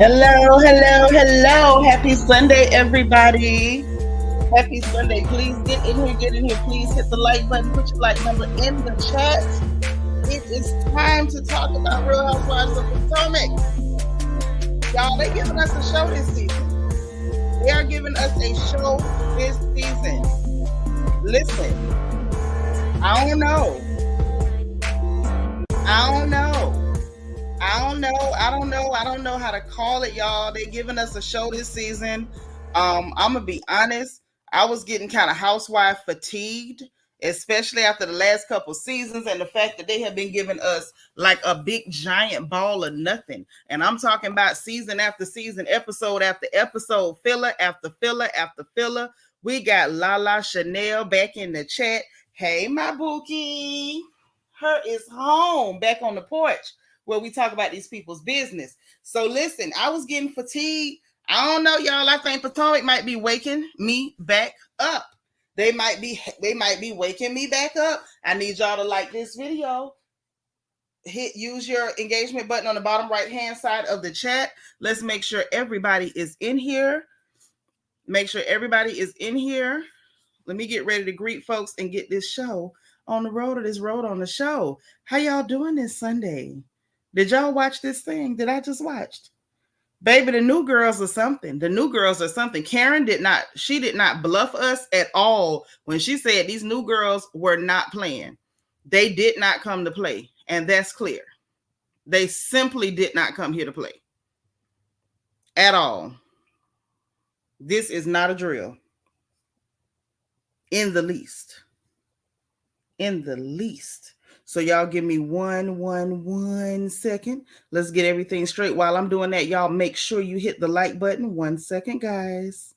Hello. Happy Sunday, everybody. Happy Sunday. Please get in here. Please hit the like button. Put your like number in the chat. It is time to talk about Real Housewives of Potomac. Y'all, they're giving us a show this season. They are giving us a show this season. Listen, I don't know how to call it, y'all. They giving us a show this season. I'm gonna be honest. I was getting kind of housewife fatigued, especially after the last couple seasons, and the fact that they have been giving us like a big giant ball of nothing. And I'm talking about season after season, episode after episode, filler after filler after filler. We got Lala Chanel back in the chat. Hey, my bookie. Her is home, back on the porch, where we talk about these people's business. So listen, I was getting fatigued. I don't know, y'all. I think Potomac might be waking me back up. They might be waking me back up. I need y'all to like this video. Use your engagement button on the bottom right hand side of the chat. Let's make sure everybody is in here. Let me get ready to greet folks and get this show on the road, or this road on the show. How y'all doing this Sunday? Did y'all watch this thing that I just watched? Baby, the new girls are something. Karen did not bluff us at all when she said these new girls were not playing. They did not come to play, and that's clear. They simply did not come here to play at all. This is not a drill. In the least. So y'all give me one second. Let's get everything straight. While I'm doing that, y'all make sure you hit the like button. 1 second, guys.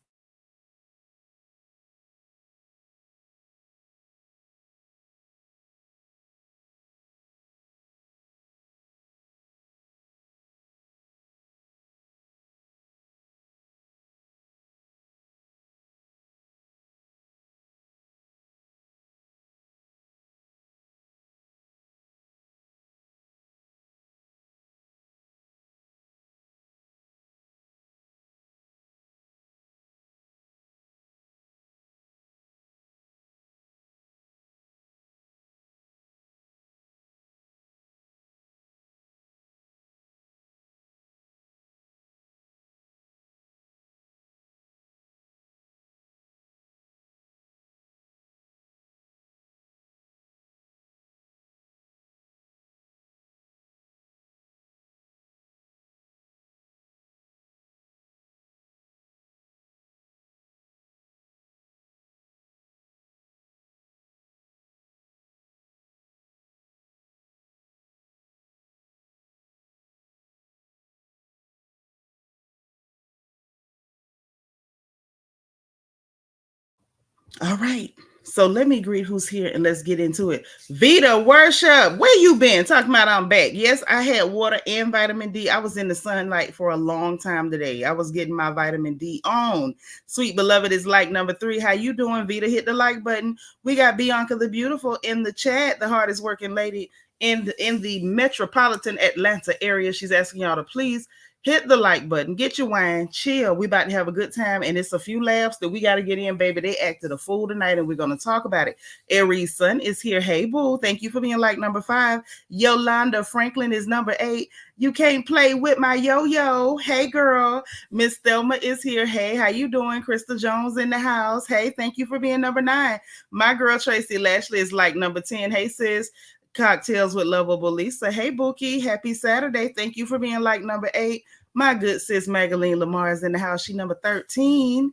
All right. So let me greet who's here and let's get into it. Vita Worship, where you been? Talking about I'm back. Yes, I had water and vitamin D. I was in the sunlight for a long time today. I was getting my vitamin D on. Sweet Beloved is like number 3. How you doing, Vita? Hit the like button. We got Bianca the Beautiful in the chat, the hardest working lady in the metropolitan Atlanta area. She's asking y'all to please hit the like button, get your wine, chill. We about to have a good time, and it's a few laughs that we got to get in, baby. They acted a fool tonight, and we're going to talk about it. Aries Sun is here. Hey, boo. Thank you for being like number 5. Yolanda Franklin is number 8. You can't play with my yo-yo. Hey, girl. Miss Thelma is here. Hey, how you doing? Krista Jones in the house. Hey, thank you for being number 9. My girl Tracy Lashley is like number 10. Hey, sis. Cocktails with Lovable Lisa. Hey, Bookie. Happy Saturday. Thank you for being like number 8. My good sis Magaline Lamar is in the house. She number 13.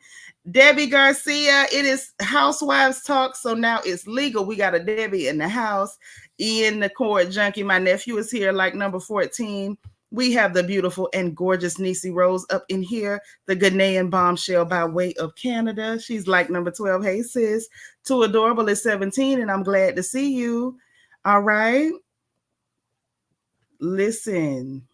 Debbie Garcia. It is Housewives Talk, so now it's legal. We got a Debbie in the house. Ian the Court Junkie, my nephew, is here like number 14. We have the beautiful and gorgeous Niecy Rose up in here. The Ghanaian bombshell by way of Canada. She's like number 12. Hey, sis. Too Adorable is 17, and I'm glad to see you. All right. Listen.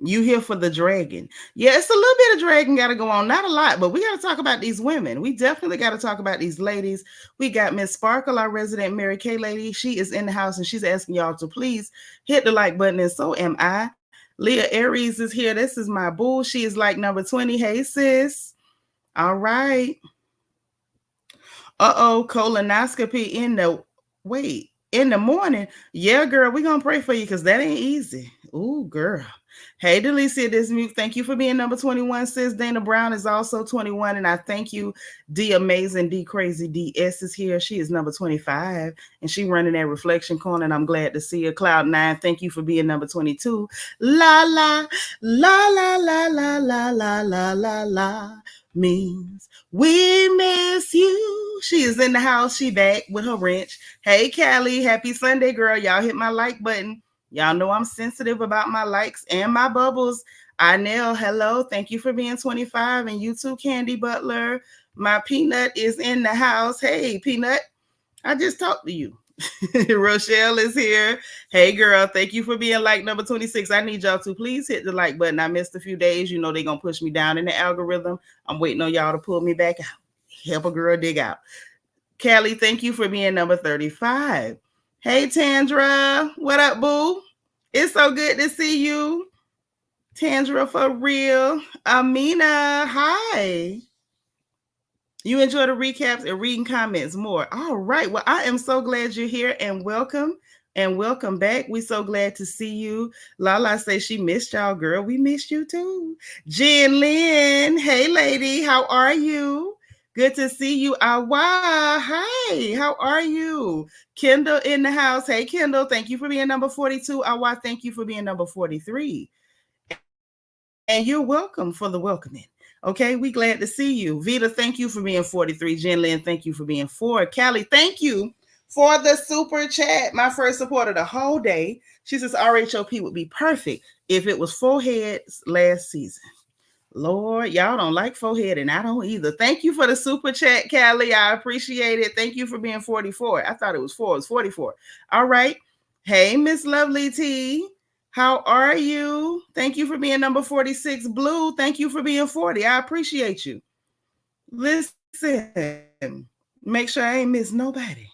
You here for the dragon. Yeah, it's a little bit of dragon got to go on. Not a lot, but we got to talk about these women. We definitely got to talk about these ladies. We got Miss Sparkle, our resident Mary Kay lady. She is in the house, and she's asking y'all to please hit the like button, and so am I. Leah Aries is here. This is my boo. She is like number 20. Hey, sis. All right. Colonoscopy in the morning. Yeah, girl, we're gonna pray for you because that ain't easy. Ooh, girl. Hey, Delicia, this mute. Thank you for being number 21. Sis Dana Brown is also 21. And I thank you, D Amazing, D Crazy, DS is here. She is number 25. And she running that reflection corner. And I'm glad to see her. Cloud9, thank you for being number 22. La la, la la la la la la la la la means we miss you. She is in the house. She back with her wrench. Hey, Callie. Happy Sunday, girl. Y'all hit my like button. Y'all know I'm sensitive about my likes and my bubbles. Inell, hello. Thank you for being 25. And you too, Candy Butler. My Peanut is in the house. Hey, Peanut. I just talked to you. Rochelle is here. Hey, girl. Thank you for being like number 26. I need y'all to please hit the like button. I missed a few days. You know they're going to push me down in the algorithm. I'm waiting on y'all to pull me back out. Help a girl dig out. Callie, thank you for being number 35. Hey, Tandra. What up, boo? It's so good to see you. Tandra, for real. Amina, hi. You enjoy the recaps and reading comments more. All right. Well, I am so glad you're here and welcome back. We're so glad to see you. Lala says she missed y'all, girl. We missed you too. Jen Lynn. Hey, lady. How are you? Good to see you. Awa. Hi. How are you? Kendall in the house. Hey, Kendall. Thank you for being number 42. Awa, thank you for being number 43. And you're welcome for the welcoming. Okay, we glad to see you. Vita, thank you for being 43. Jen Lynn, thank you for being 4. Callie, thank you for the super chat. My first supporter the whole day. She says RHOP would be perfect if it was 4 heads last season. Lord, y'all don't like 4 head, and I don't either. Thank you for the super chat, Callie. I appreciate it. Thank you for being 44. I thought it was 4. It's 44. All right. Hey, Miss Lovely T. How are you? Thank you for being number 46. Blue, thank you for being 40. I appreciate you. Listen, make sure I ain't miss nobody.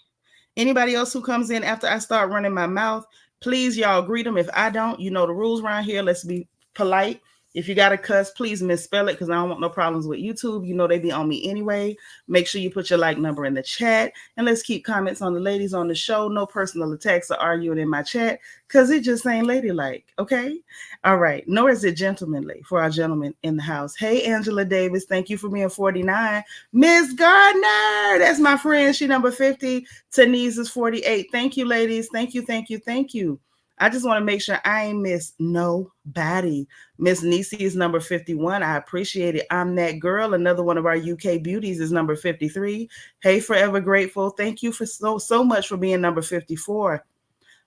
Anybody else who comes in after I start running my mouth, please, y'all greet them. If I don't, you know the rules around here. Let's be polite. If you got to cuss, please misspell it because I don't want no problems with YouTube. You know they be on me anyway. Make sure you put your like number in the chat. And let's keep comments on the ladies on the show. No personal attacks or arguing in my chat because it just ain't ladylike, okay? All right. Nor is it gentlemanly for our gentlemen in the house. Hey, Angela Davis, thank you for being 49. Miss Gardner, that's my friend. She number 50. Tanise is 48. Thank you, ladies. Thank you, thank you, thank you. I just want to make sure I ain't miss nobody. Miss Nisi is number 51. I appreciate it. I'm that girl. Another one of our UK beauties is number 53. Hey, Forever Grateful. Thank you for so much for being number 54.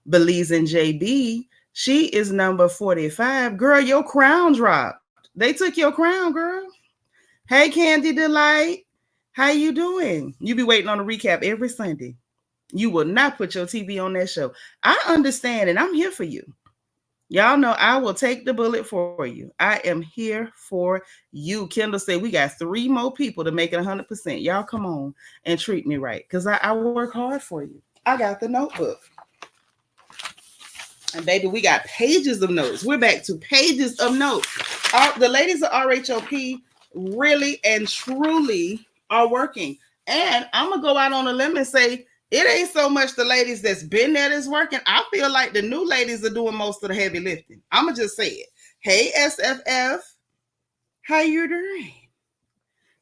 Belize in JB. She is number 45. Girl, your crown dropped. They took your crown, girl. Hey, Candy Delight. How you doing? You be waiting on a recap every Sunday. You will not put your TV on that show. I understand, and I'm here for you. Y'all know I will take the bullet for you. I am here for you. Kendall said we got 3 more people to make it 100%. Y'all come on and treat me right because I work hard for you. I got the notebook. And baby, we got pages of notes. We're back to pages of notes. The ladies of RHOP really and truly are working. And I'm going to go out on a limb and say, it ain't so much the ladies that's been there that's working. I feel like the new ladies are doing most of the heavy lifting. I'm going to just say it. Hey, SFF. How you doing?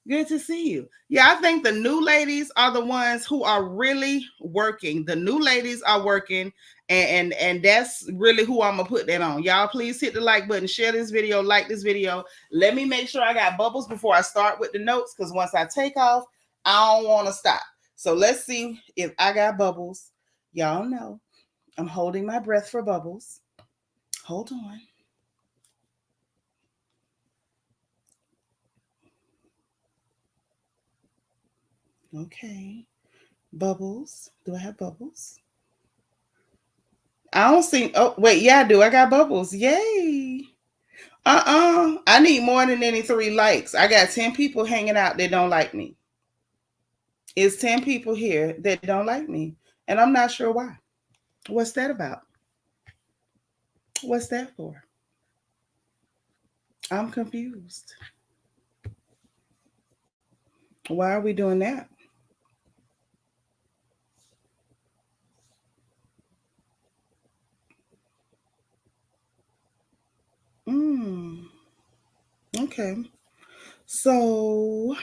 Good to see you. Yeah, I think the new ladies are the ones who are really working. The new ladies are working, and that's really who I'm going to put that on. Y'all, please hit the like button, share this video, like this video. Let me make sure I got bubbles before I start with the notes because once I take off, I don't want to stop. So let's see if I got bubbles. Y'all know I'm holding my breath for bubbles. Hold on. Okay. Bubbles. Do I have bubbles? I don't see. Oh, wait. Yeah, I do. I got bubbles. Yay. I need more than any 3 likes. I got 10 people hanging out that don't like me. It's 10 people here that don't like me. And I'm not sure why. What's that about? What's that for? I'm confused. Why are we doing that? Mm, okay. So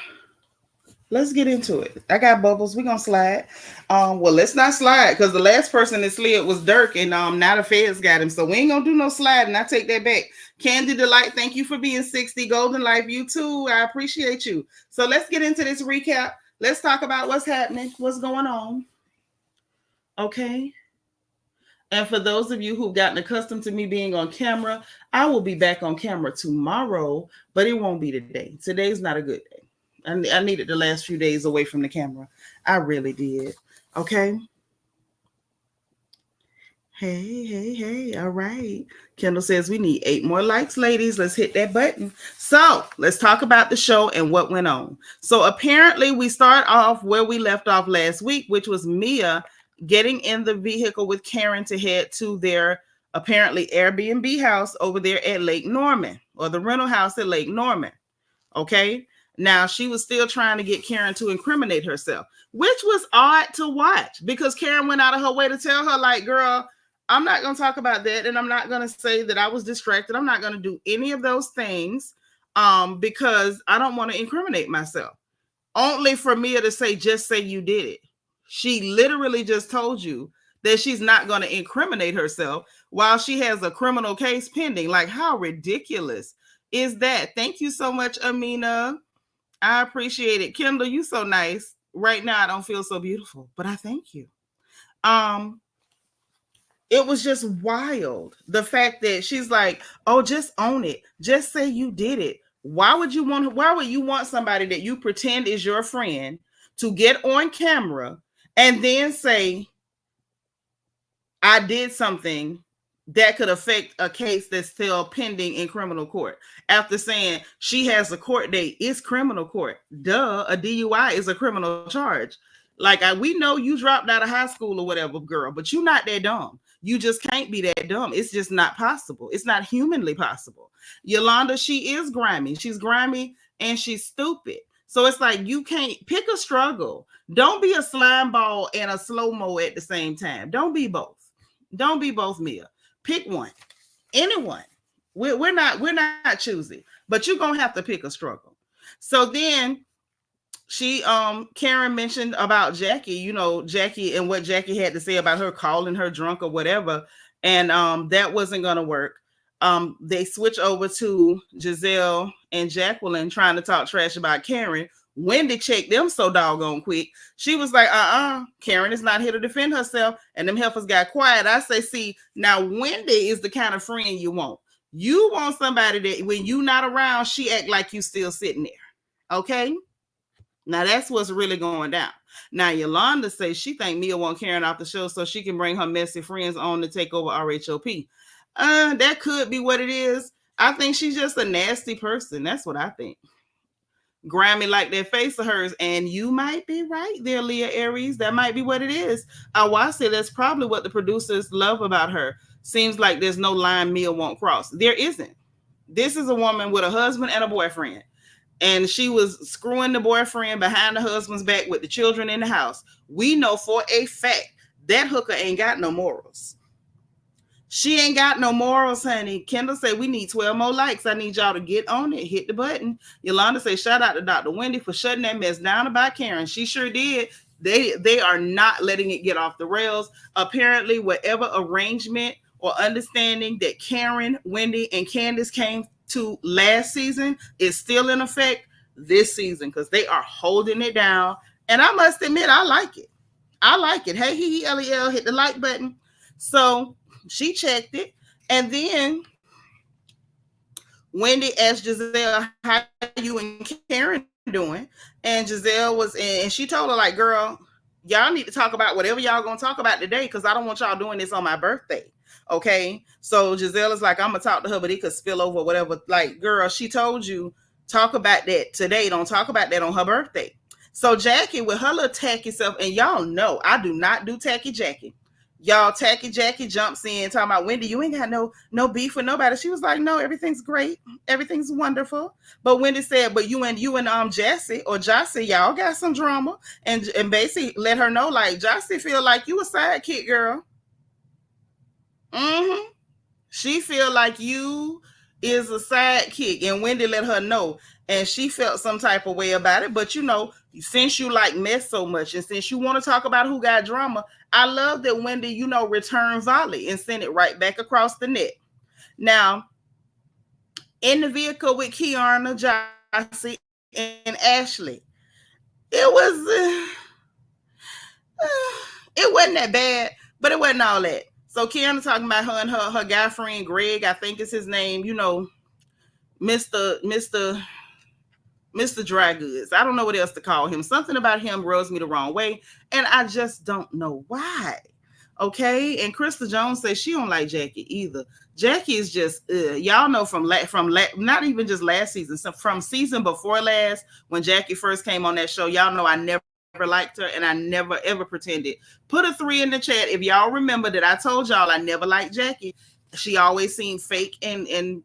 let's get into it. I got bubbles. We're gonna slide. Well, let's not slide because the last person that slid was Dirk, and now the feds got him. So we ain't gonna do no sliding. I take that back. Candy Delight, thank you for being 60. Golden Life, you too. I appreciate you. So let's get into this recap. Let's talk about what's happening, what's going on. Okay. And for those of you who've gotten accustomed to me being on camera, I will be back on camera tomorrow, but it won't be today. Today's not a good day. I needed the last few days away from the camera. I really did. Okay. Hey, hey, hey. All right. Kendall says we need 8 more likes, ladies. Let's hit that button. So let's talk about the show and what went on. So apparently we start off where we left off last week, which was Mia getting in the vehicle with Karen to head to their apparently Airbnb house over there at Lake Norman, or the rental house at Lake Norman. Okay. Now she was still trying to get Karen to incriminate herself, which was odd to watch because Karen went out of her way to tell her, like, girl, I'm not going to talk about that. And I'm not going to say that I was distracted. I'm not going to do any of those things because I don't want to incriminate myself. Only for Mia to say, just say you did it. She literally just told you that she's not going to incriminate herself while she has a criminal case pending. Like, how ridiculous is that? Thank you so much, Amina. I appreciate it. Kendall, you so nice. Right now, I don't feel so beautiful, but I thank you. It was just wild. The fact that she's like, oh, just own it. Just say you did it. Why would you want somebody that you pretend is your friend to get on camera and then say, I did something that could affect a case that's still pending in criminal court? After saying she has a court date, it's criminal court. Duh, a DUI is a criminal charge. Like, we know you dropped out of high school or whatever, girl, but you're not that dumb. You just can't be that dumb. It's just not possible. It's not humanly possible. Yolanda, she is grimy. She's grimy and she's stupid. So it's like, you can't pick a struggle. Don't be a slime ball and a slow-mo at the same time. Don't be both. Don't be both, Mia. Pick one. Anyone. We're not choosy, but you're gonna have to pick a struggle. So then she Karen mentioned about Jackie, Jackie and what Jackie had to say about her calling her drunk or whatever, and that wasn't gonna work. They switch over to Giselle and Jacqueline trying to talk trash about Karen. Wendy checked them so doggone quick. She was like, Karen is not here to defend herself. And them heifers got quiet. I say, see, now Wendy is the kind of friend you want. You want somebody that when you not around, she act like you still sitting there. Okay? Now that's what's really going down. Now Yolanda says she think Mia want Karen off the show so she can bring her messy friends on to take over RHOP. That could be what it is. I think she's just a nasty person. That's what I think. Grimy like that face of hers, and you might be right there, Leah Aries. That might be what it is. I say that's probably what the producers love about her. Seems like there's no line Mia won't cross. There isn't. This is a woman with a husband and a boyfriend, and she was screwing the boyfriend behind the husband's back with the children in the house. We know for a fact that hooker ain't got no morals. She ain't got no morals, honey. Kendall said we need 12 more likes. I need y'all to get on it. Hit the button. Yolanda said shout out to Dr. Wendy for shutting that mess down about Karen. She sure did. They are not letting it get off the rails. Apparently, whatever arrangement or understanding that Karen, Wendy, and Candace came to last season is still in effect this season because they are holding it down. And I must admit, I like it. I like it. Hey, LEL, hit the like button. So she checked it. And then Wendy asked Giselle, how you and Karen doing? And Giselle was in, and she told her, like, girl, y'all need to talk about whatever y'all gonna talk about today because I don't want y'all doing this on my birthday. Okay. So Giselle is like, I'm gonna talk to her, but it could spill over, whatever. Like, girl, she told you, talk about that today. Don't talk about that on her birthday. So Jackie, with her little tacky self, and y'all know I do not do tacky Jackie. Y'all, Tacky Jackie jumps in talking about, Wendy, you ain't got no beef with nobody. She was like, no, everything's great, everything's wonderful. But Wendy said, but you and Jassi or Jassi, y'all got some drama, and basically let her know, like, Jassi feel like you a sidekick, girl. Mm-hmm. She feel like you is a sidekick, and Wendy let her know, and she felt some type of way about it. But since you like mess so much, and since you want to talk about who got drama, I love that Wendy, returned volley and sent it right back across the net. Now, in the vehicle with Kiana, Jassi, and Ashley, it was it wasn't that bad, but it wasn't all that. So Kiana talking about her and her guy friend Greg, I think is his name, Mr. Dry Goods. I don't know what else to call him. Something about him rubs me the wrong way, and I just don't know why. Okay, and Krista Jones says she don't like Jackie either. Jackie is just y'all know from not even just last season, so from season before last, when Jackie first came on that show. Y'all know I never liked her, and I never ever pretended. Put a 3 in the chat if y'all remember that I told y'all I never liked Jackie. She always seemed fake and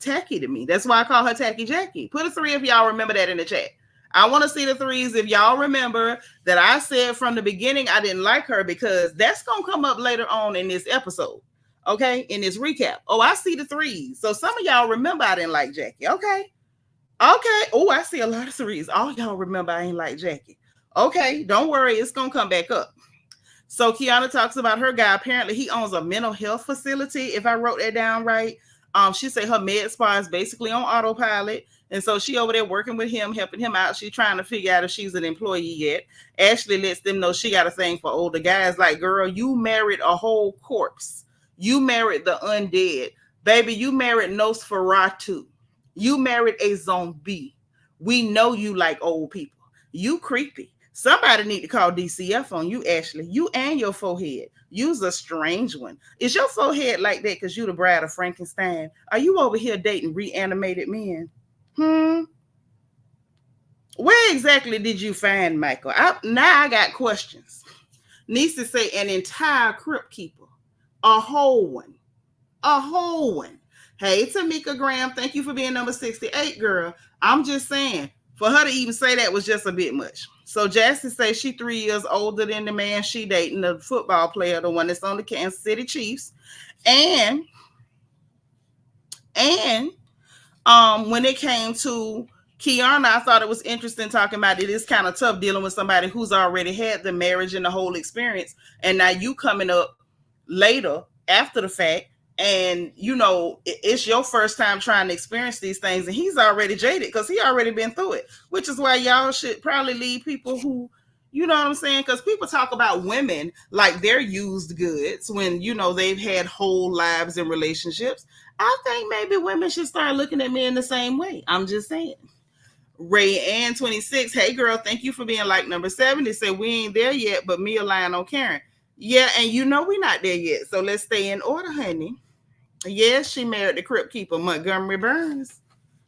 tacky to me. That's why I call her Tacky Jackie. Put a 3 if y'all remember that in the chat. I want to see the 3s if y'all remember that I said from the beginning I didn't like her, because that's going to come up later on in this episode. Okay, in this recap. Oh, I see the 3s. So some of y'all remember I didn't like Jackie. Okay. Oh, I see a lot of 3s. All y'all remember I ain't like Jackie. Okay, don't worry. It's going to come back up. So Kiana talks about her guy. Apparently he owns a mental health facility, if I wrote that down right. She said her med spa is basically on autopilot. And so she over there working with him, helping him out. She's trying to figure out if she's an employee yet. Ashley lets them know she got a thing for older guys. Like, girl, you married a whole corpse. You married the undead. Baby, you married Nosferatu. You married a zombie. We know you like old people. You creepy. Somebody need to call DCF on you, Ashley. You and your forehead. You's a strange one. Is your forehead like that because you the bride of Frankenstein? Are you over here dating reanimated men? Where exactly did you find Michael? Now I got questions. Needs to say an entire crypt keeper. A whole one. A whole one. Hey, Tamika Graham, thank you for being number 68, girl. I'm just saying, for her to even say that was just a bit much. So Jassi says she 3 years older than the man she dating, the football player, the one that's on the Kansas City Chiefs. And when it came to Kiana, I thought it was interesting talking about it is kind of tough dealing with somebody who's already had the marriage and the whole experience. And now you coming up later after the fact, and it's your first time trying to experience these things, and he's already jaded because he already been through it, which is why y'all should probably leave people who, you know what I'm saying? Because people talk about women like they're used goods when, they've had whole lives and relationships. I think maybe women should start looking at men the same way. I'm just saying. Ray Ann 26, hey girl, thank you for being like number 7. They said we ain't there yet, but Mia lying on Karen. Yeah, and we're not there yet. So let's stay in order, honey. Yes, she married the crypt keeper, Montgomery Burns.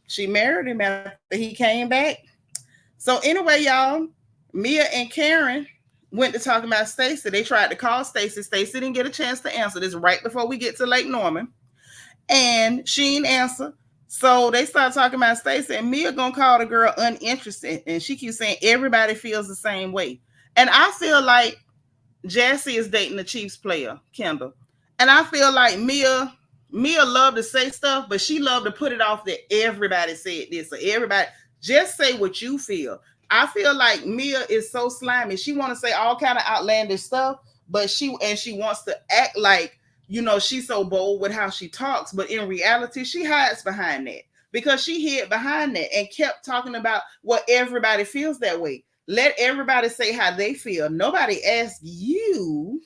She married him after he came back. So anyway, y'all, Mia and Karen went to talking about Stacey. They tried to call Stacey. Stacey didn't get a chance to answer. This right before we get to Lake Norman. And she didn't answer. So they started talking about Stacey, and Mia gonna call the girl uninterested. And she keeps saying everybody feels the same way. And I feel like Jassi is dating the Chiefs player, Kendall. And I feel like Mia loved to say stuff, but she loved to put it off that everybody said this. So everybody, just say what you feel. I feel like Mia is so slimy. She want to say all kind of outlandish stuff, but she wants to act like, she's so bold with how she talks. But in reality, she hides behind that, because she hid behind that and kept talking about what everybody feels that way. Let everybody say how they feel. Nobody asked you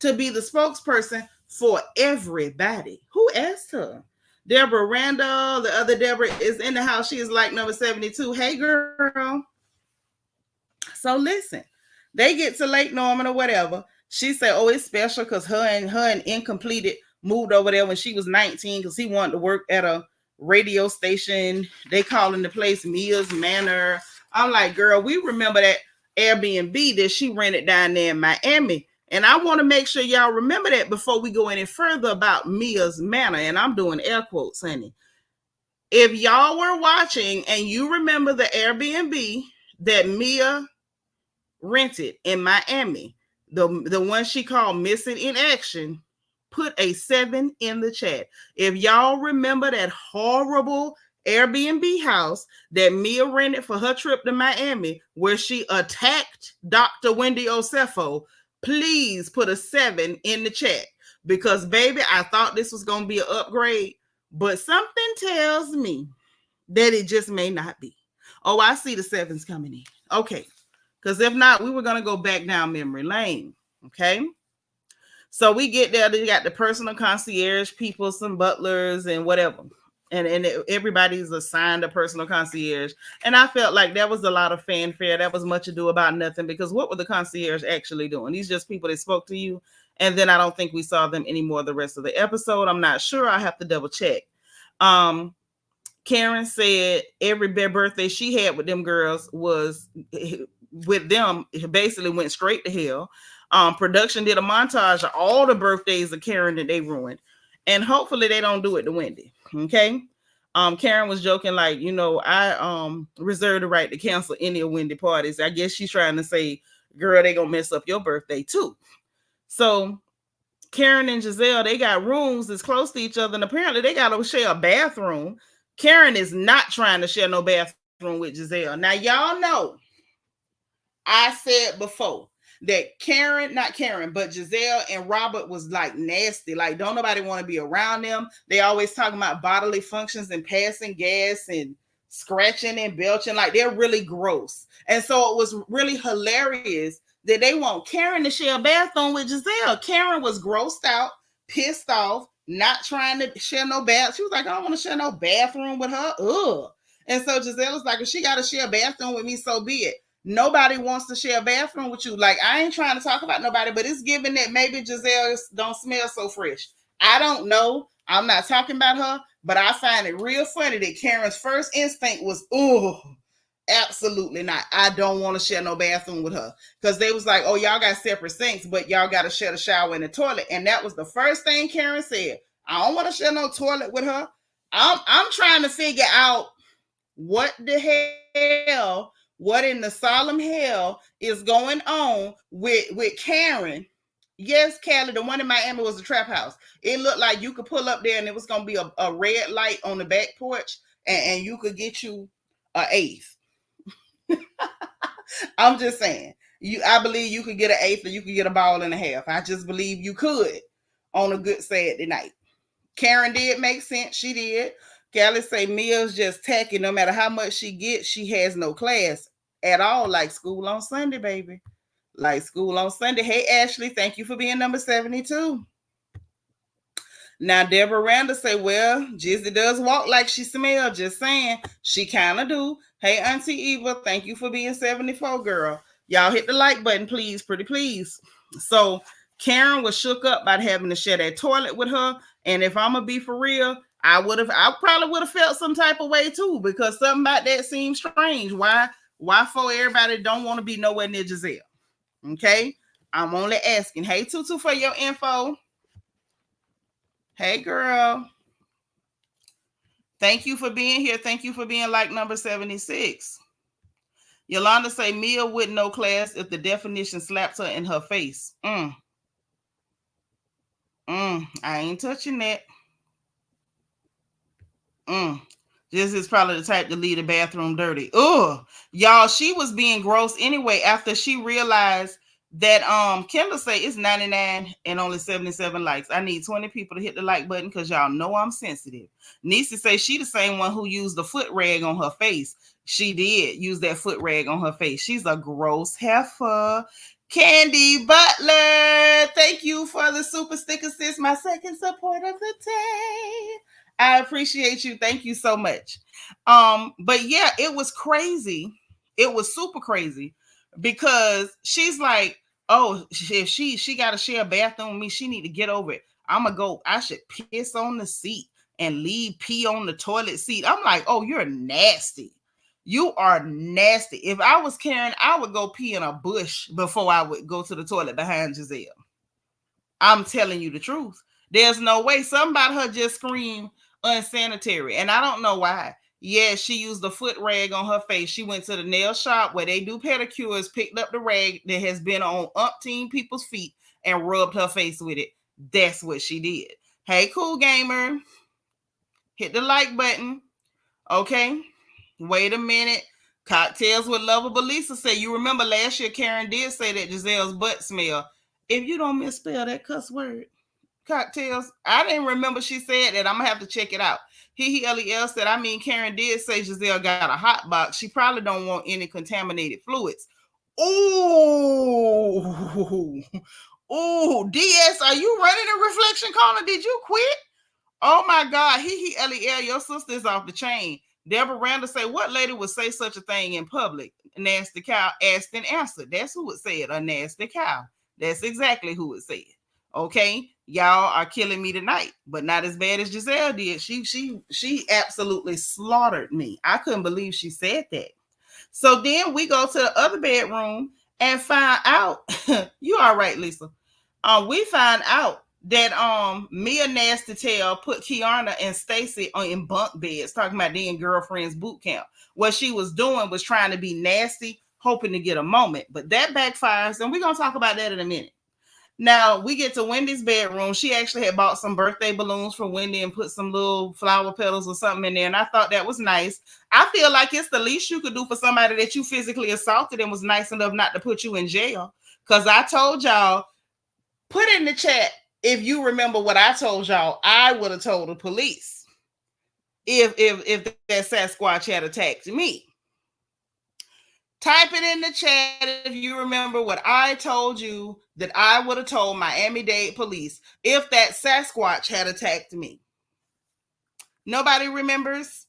to be the spokesperson for everybody. Who asked her? Deborah Randall, the other Deborah, is in the house. She is like number 72. Hey, girl. So listen, they get to Lake Norman or whatever. She said, oh, it's special because her and Incompleted moved over there when she was 19 because he wanted to work at a radio station. They calling the place Mia's Manor. I'm like, girl, we remember that Airbnb that she rented down there in Miami. And I want to make sure y'all remember that before we go any further about Mia's manor. And I'm doing air quotes, honey. If y'all were watching and you remember the Airbnb that Mia rented in Miami, the one she called Missing in Action, put a 7 in the chat. If y'all remember that horrible Airbnb house that Mia rented for her trip to Miami, where she attacked Dr. Wendy Osefo, please put a 7 in the chat. Because, baby, I thought this was going to be an upgrade, but something tells me that it just may not be. Oh, I see the 7s coming in. Okay. Because if not, we were going to go back down memory lane. Okay. So we get there. They got the personal concierge people, some butlers and whatever. And everybody's assigned a personal concierge. And I felt like there was a lot of fanfare. That was much ado about nothing, because what were the concierge actually doing? These just people that spoke to you. And then I don't think we saw them anymore the rest of the episode. I'm not sure. I have to double check. Karen said every birthday she had with them girls was with them, basically went straight to hell. Production did a montage of all the birthdays of Karen that they ruined. And hopefully they don't do it to Wendy. Okay. Karen was joking, like, I reserve the right to cancel any of Wendy parties. I guess she's trying to say, girl, they gonna mess up your birthday too. So Karen and Giselle, they got rooms that's close to each other, and apparently they got to share a bathroom. Karen is not trying to share no bathroom with Giselle. Now, y'all know I said before that not Karen, but Giselle and Robert was like nasty. Like, don't nobody want to be around them. They always talking about bodily functions and passing gas and scratching and belching. Like, they're really gross. And so it was really hilarious that they want Karen to share a bathroom with Giselle. Karen was grossed out, pissed off, not trying to share no bath. She was like, I don't want to share no bathroom with her. Ugh. And so Giselle was like, if she got to share a bathroom with me, so be it. Nobody wants to share a bathroom with you. Like, I ain't trying to talk about nobody, but it's given that maybe Giselle don't smell so fresh. I don't know. I'm not talking about her, but I find it real funny that Karen's first instinct was, oh, absolutely not. I don't want to share no bathroom with her. Because they was like, oh, y'all got separate sinks, but y'all got to share the shower and the toilet. And that was the first thing Karen said. I don't want to share no toilet with her. I'm trying to figure out what the hell, what in the solemn hell is going on with Karen. Yes, Callie, the one in Miami was a trap house. It looked like you could pull up there and it was going to be a red light on the back porch, and you could get you an eighth. I'm just saying. I believe you could get an eighth or you could get a ball and a half. I just believe you could on a good Saturday night. Karen did make sense. She did. Callie say Mia's just tacky. No matter how much she gets, she has no class at all. Like school on Sunday, baby. Like school on Sunday. Hey, Ashley, thank you for being number 72. Now, Deborah Randall say, well, Jizzy does walk like she smells. Just saying. She kind of do. Hey, Auntie Eva, thank you for being 74, girl. Y'all hit the like button, please. Pretty please. So, Karen was shook up by having to share that toilet with her. And if I'm going to be for real, I probably would have felt some type of way too, because something about that seems strange. Why for everybody don't want to be nowhere near Giselle? Okay. I'm only asking. Hey, Tutu, for your info. Hey, girl. Thank you for being here. Thank you for being like number 76. Yolanda say Mia wouldn't know class if the definition slaps her in her face. I ain't touching that. This is probably the type to leave the bathroom dirty. Ugh. Y'all, she was being gross anyway after she realized that Kendall say it's 99 and only 77 likes. I need 20 people to hit the like button because y'all know I'm sensitive. Nisa say she the same one who used the foot rag on her face. She did use that foot rag on her face. She's a gross heifer. Candy Butler, thank you for the super sticker, sis. My second support of the day. I appreciate you. Thank you so much. But yeah, it was crazy. It was super crazy because she's like, oh, if she got to share a bathroom with me, she need to get over it. I'm gonna go. I should piss on the seat and leave pee on the toilet seat. I'm like, oh, you're nasty. You are nasty. If I was Karen, I would go pee in a bush before I would go to the toilet behind Giselle. I'm telling you the truth. There's no way. Something about her just screamed unsanitary. And I don't know why. Yeah, she used a foot rag on her face. She went to the nail shop where they do pedicures, picked up the rag that has been on umpteen people's feet and rubbed her face with it. That's what she did. Hey, cool gamer. Hit the like button. Okay. Wait a minute. Cocktails with Lovable Lisa say, you remember last year Karen did say that Giselle's butt smell. If you don't misspell that cuss word, cocktails, I didn't remember she said that. I'm gonna have to check it out. LEL said, I mean, Karen did say Giselle got a hot box. She probably don't want any contaminated fluids. Ooh, ooh, DS, are you running a reflection caller? Did you quit? Oh my God, LEL, your sister's off the chain. Deborah Randall say, what lady would say such a thing in public? Nasty cow asked and answered. That's who would say it, a nasty cow. That's exactly who would say it. Okay, y'all are killing me tonight, but not as bad as Giselle did. She absolutely slaughtered me. I couldn't believe she said that. So then we go to the other bedroom and find out, you all right, Lisa? We find out that Mia Nasty Tail put Kiana and Stacey in bunk beds, talking about being girlfriends boot camp. What she was doing was trying to be nasty, hoping to get a moment, but that backfires, and we're gonna talk about that in a minute. Now we get to Wendy's bedroom. She actually had bought some birthday balloons for Wendy and put some little flower petals or something in there, and I thought that was nice. I feel like it's the least you could do for somebody that you physically assaulted and was nice enough not to put you in jail. Because I told y'all, put in the chat if you remember what I told y'all. I would have told the police if that Sasquatch had attacked me. Type it in the chat if you remember what I told you that I would have told Miami-Dade police if that Sasquatch had attacked me. Nobody remembers?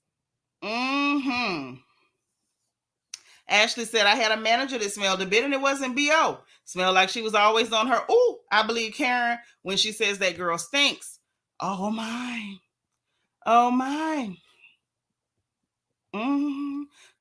Ashley said, I had a manager that smelled a bit and it wasn't B.O. Smelled like she was always on her. Ooh, I believe Karen when she says that girl stinks. Oh, my. Oh, my.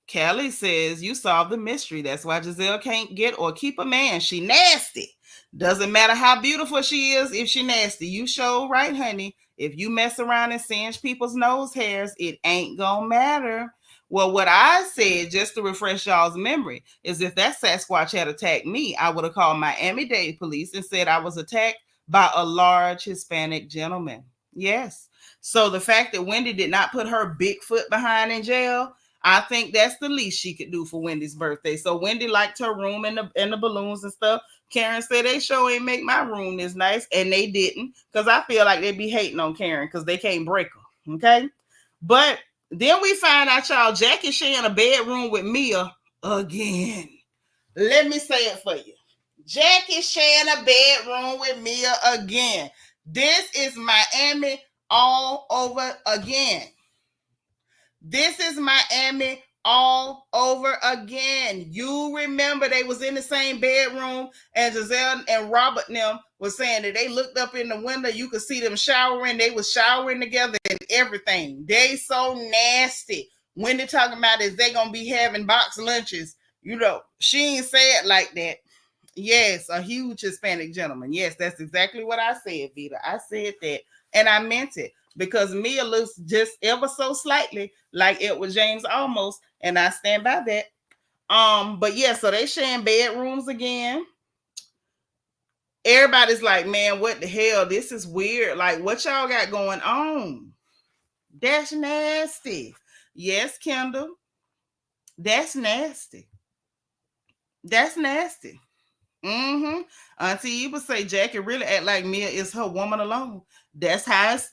Kelly says, you solved the mystery. That's why Giselle can't get or keep a man. She nasty. Doesn't matter how beautiful she is if she nasty. You show right, honey. If you mess around and singe people's nose hairs, it ain't gonna matter. Well, what I said, just to refresh y'all's memory, is if that Sasquatch had attacked me, I would have called Miami-Dade police and said I was attacked by a large Hispanic gentleman. Yes. So the fact that Wendy did not put her Bigfoot behind in jail, I think that's the least she could do for Wendy's birthday. So Wendy liked her room and the balloons and stuff. Karen said they sure ain't make my room this nice, and they didn't, because I feel like they'd be hating on Karen because they can't break her. Okay, but then we find out y'all Jackie sharing a bedroom with Mia again. Let me say it for you. Jackie sharing a bedroom with Mia again. This is Miami all over again. This is Miami all over again. You remember they was in the same bedroom, and Giselle and Robert and them was saying that they looked up in the window. You could see them showering. They was showering together and everything. They so nasty. When they talking about is they gonna be having box lunches. You know, she ain't say it like that. Yes, a huge Hispanic gentleman. Yes, that's exactly what I said, Vita. I said that, and I meant it. Because Mia looks just ever so slightly like Edward James almost, and I stand by that. But yeah, so they sharing bedrooms again. Everybody's like, man, what the hell? This is weird. Like, what y'all got going on? That's nasty. Yes, Kendall. That's nasty. That's nasty. Auntie Eva say Jackie really act like Mia is her woman alone. That's how it's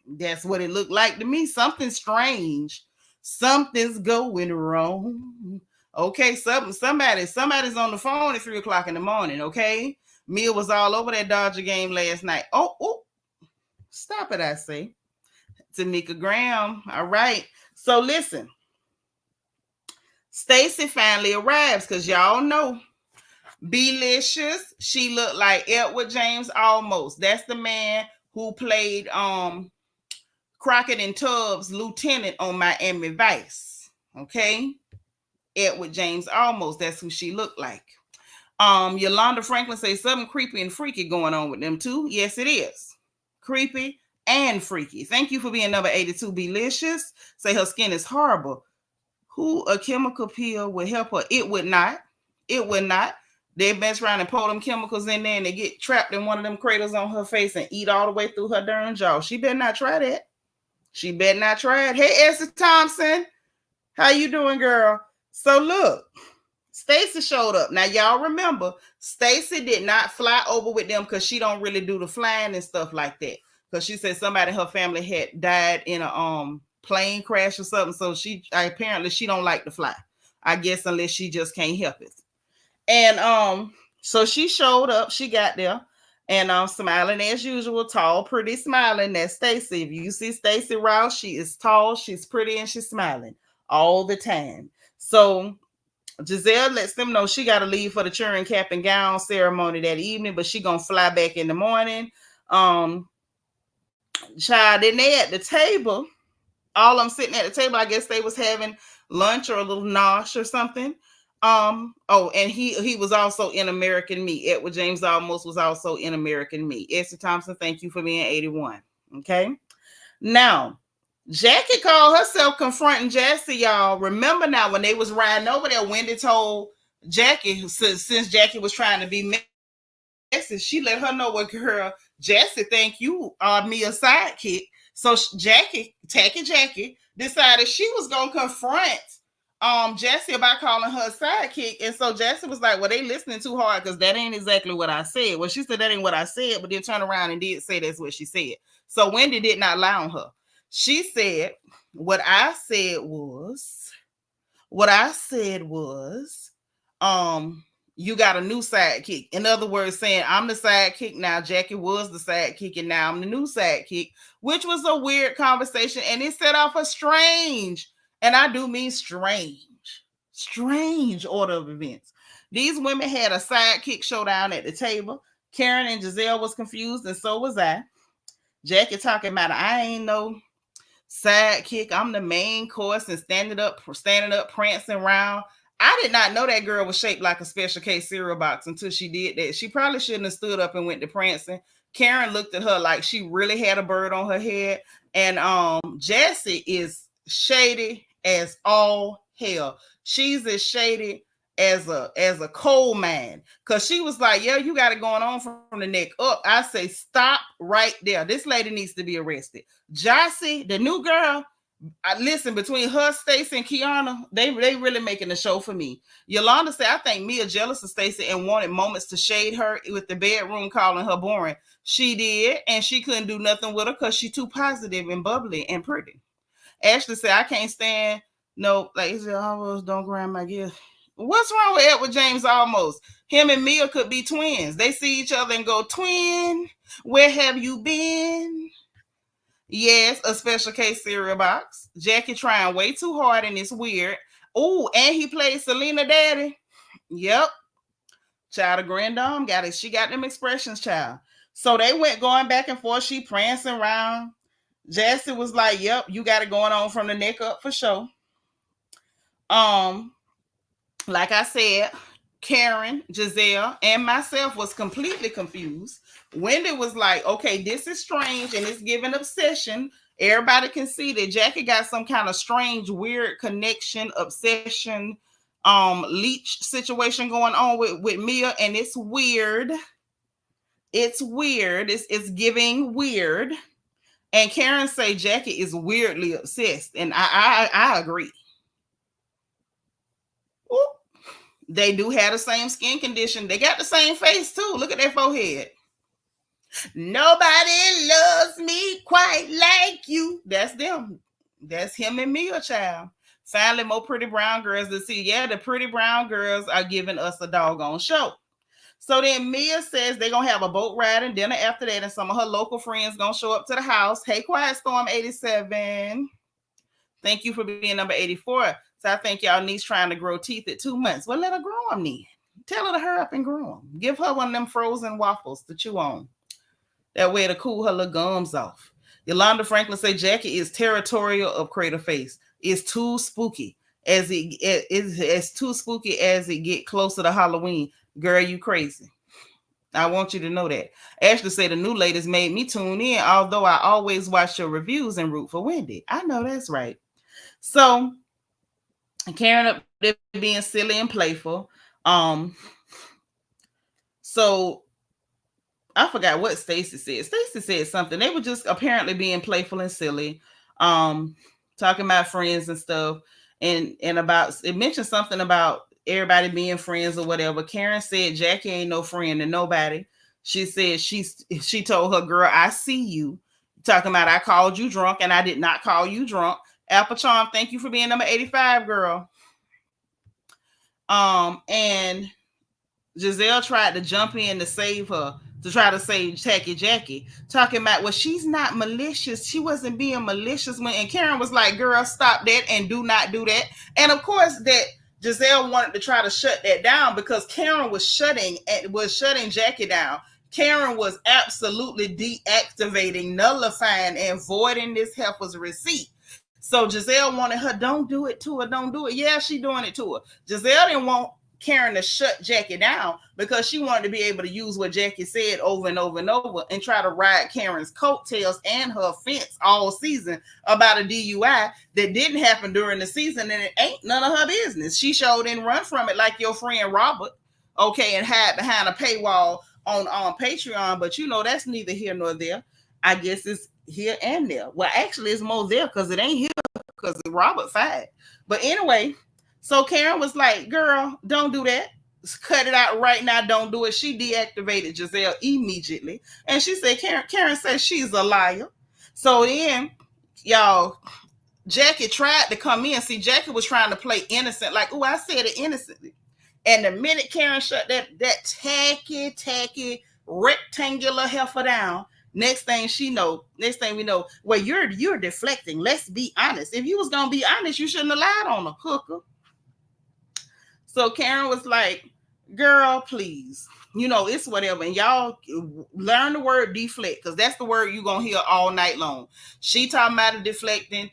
that's what it looked like to me. Something strange. Something's going wrong. Okay, somebody's on the phone at 3:00 in the morning. Okay, Mia was all over that Dodger game last night. Oh, stop it! I say, Tamika Graham. All right. So listen, Stacey finally arrives because y'all know. Belicious. She looked like Edward James almost. That's the man who played Crockett and Tubbs lieutenant on Miami Vice. Okay, Edward James almost. That's who she looked like. Yolanda Franklin says something creepy and freaky going on with them too. Yes, it is. Creepy and freaky. Thank you for being number 82. Belicious. Say her skin is horrible. Who a chemical peel would help her? It would not. It would not. They mess around and pour them chemicals in there and they get trapped in one of them craters on her face and eat all the way through her darn jaw. She better not try that. She better not try it. Hey, Esther Thompson. How you doing, girl? So look, Stacey showed up. Now, y'all remember, Stacey did not fly over with them because she don't really do the flying and stuff like that. Because she said somebody in her family had died in a plane crash or something. So apparently she don't like to fly. I guess unless she just can't help it. And so she showed up. She got there. And smiling as usual, tall, pretty, smiling. That's Stacey. If you see Stacey Rouse, she is tall, she's pretty, and she's smiling all the time. So Giselle lets them know she got to leave for the churning cap and gown ceremony that evening, but she gonna fly back in the morning. Child, then they at the table. All of them sitting at the table. I guess they was having lunch or a little nosh or something. And he was also in American Me. Edward James Almost was also in American Me. Esther Thompson, thank you for being 81. Okay. Now, Jackie called herself confronting Jassi, y'all. Remember now when they was riding over there, Wendy told Jackie, since Jackie was trying to be messy, she let her know what girl, Jassi, thank you are me a sidekick. So Jackie, decided she was gonna confront Jassi about calling her a sidekick. And so Jassi was like, well, they listening too hard because that ain't exactly what I said. Well, she said that ain't what I said, but then turned around and did say that's what she said. So Wendy did not lie on her. She said, what I said was, you got a new sidekick. In other words, saying I'm the sidekick now. Jackie was the sidekick, and now I'm the new sidekick, which was a weird conversation. And it set off a strange, and I do mean strange order of events. These women had a sidekick showdown at the table. Karen and Giselle was confused, and so was I. Jackie talking about I ain't no sidekick. I'm the main course and standing up, prancing around. I did not know that girl was shaped like a special case cereal box until she did that. She probably shouldn't have stood up and went to prancing. Karen looked at her like she really had a bird on her head. And Jassi is shady as all hell. She's as shady as a coal mine. Because she was like, yeah, you got it going on from the neck up. I say, stop right there. This lady needs to be arrested. Jassi, the new girl, listen, between her, Stacey, and Kiana, they really making the show for me. Yolanda said, I think Mia jealous of Stacey and wanted moments to shade her with the bedroom calling her boring. She did, and she couldn't do nothing with her because she's too positive and bubbly and pretty. Ashley said, I can't stand like he almost don't grind my gears. What's wrong with Edward James Almost? Him and Mia could be twins. They see each other and go, twin, where have you been? Yes, a special case cereal box. Jackie trying way too hard and it's weird. Oh, and he played Selena Daddy. Yep. Child of Grandom got it. She got them expressions, child. So they went going back and forth. She prancing around. Jassi was like, yep, you got it going on from the neck up for sure. Like I said, Karen, Giselle, and myself was completely confused. Wendy was like, okay, this is strange and it's giving obsession. Everybody can see that Jackie got some kind of strange, weird connection, obsession, leech situation going on with Mia, and it's weird. It's weird. It's giving weird. And Karen say Jackie is weirdly obsessed, and I agree. Ooh. They do have the same skin condition. They got the same face too. Look at their forehead. Nobody loves me quite like you. That's them. That's him and Mia, child. Finally, more pretty brown girls to see. Yeah, the pretty brown girls are giving us a doggone show. So then Mia says they're going to have a boat ride and dinner after that, and some of her local friends going to show up to the house. Hey, Quiet Storm 87. Thank you for being number 84. So I think y'all niece trying to grow teeth at 2 months. Well, let her grow them then. Tell her to hurry up and grow them. Give her one of them frozen waffles to chew on. That way to cool her little gums off. Yolanda Franklin say Jackie is territorial of Crater Face. It's too spooky as it is too spooky as it get closer to Halloween. Girl, you crazy. I want you to know that. Ashley said the new ladies made me tune in, although I always watch your reviews and root for Wendy. I know that's right. So Karen up there being silly and playful. Um, so I forgot what Stacey said. Stacey said something. They were just apparently being playful and silly, um, talking about friends and stuff, and about it mentioned something about everybody being friends or whatever. Karen said Jackie ain't no friend to nobody. She said she told her girl, I see you. Talking about I called you drunk and I did not call you drunk. Apple Charm, thank you for being number 85, girl. And Giselle tried to jump in to save her, to try to save Jackie, talking about, well, she's not malicious. She wasn't being malicious. And Karen was like, girl, stop that and do not do that. And of course, that Giselle wanted to try to shut that down because Karen was shutting Jackie down. Karen was absolutely deactivating, nullifying, and voiding this heifer's receipt. So Giselle wanted her, don't do it to her, don't do it. Yeah, she doing it to her. Giselle didn't want Karen to shut Jackie down because she wanted to be able to use what Jackie said over and over and over and try to ride Karen's coattails and her offense all season about a DUI that didn't happen during the season, and it ain't none of her business. She showed didn't run from it like your friend Robert, okay, and hide behind a paywall on Patreon, but you know that's neither here nor there. I guess it's here and there. Well, actually, it's more there because it ain't here because Robert fired. But anyway, so Karen was like, girl, don't do that. Cut it out right now. Don't do it. She deactivated Giselle immediately. And she said, Karen says she's a liar. So then, y'all, Jackie tried to come in. See, Jackie was trying to play innocent. Like, oh, I said it innocently. And the minute Karen shut that tacky, rectangular heifer down, next thing we know, well, you're deflecting. Let's be honest. If you was gonna be honest, you shouldn't have lied on her, hooker. So Karen was like, girl, please. You know, it's whatever. And y'all learn the word deflect, because that's the word you're going to hear all night long. She talking about it deflecting.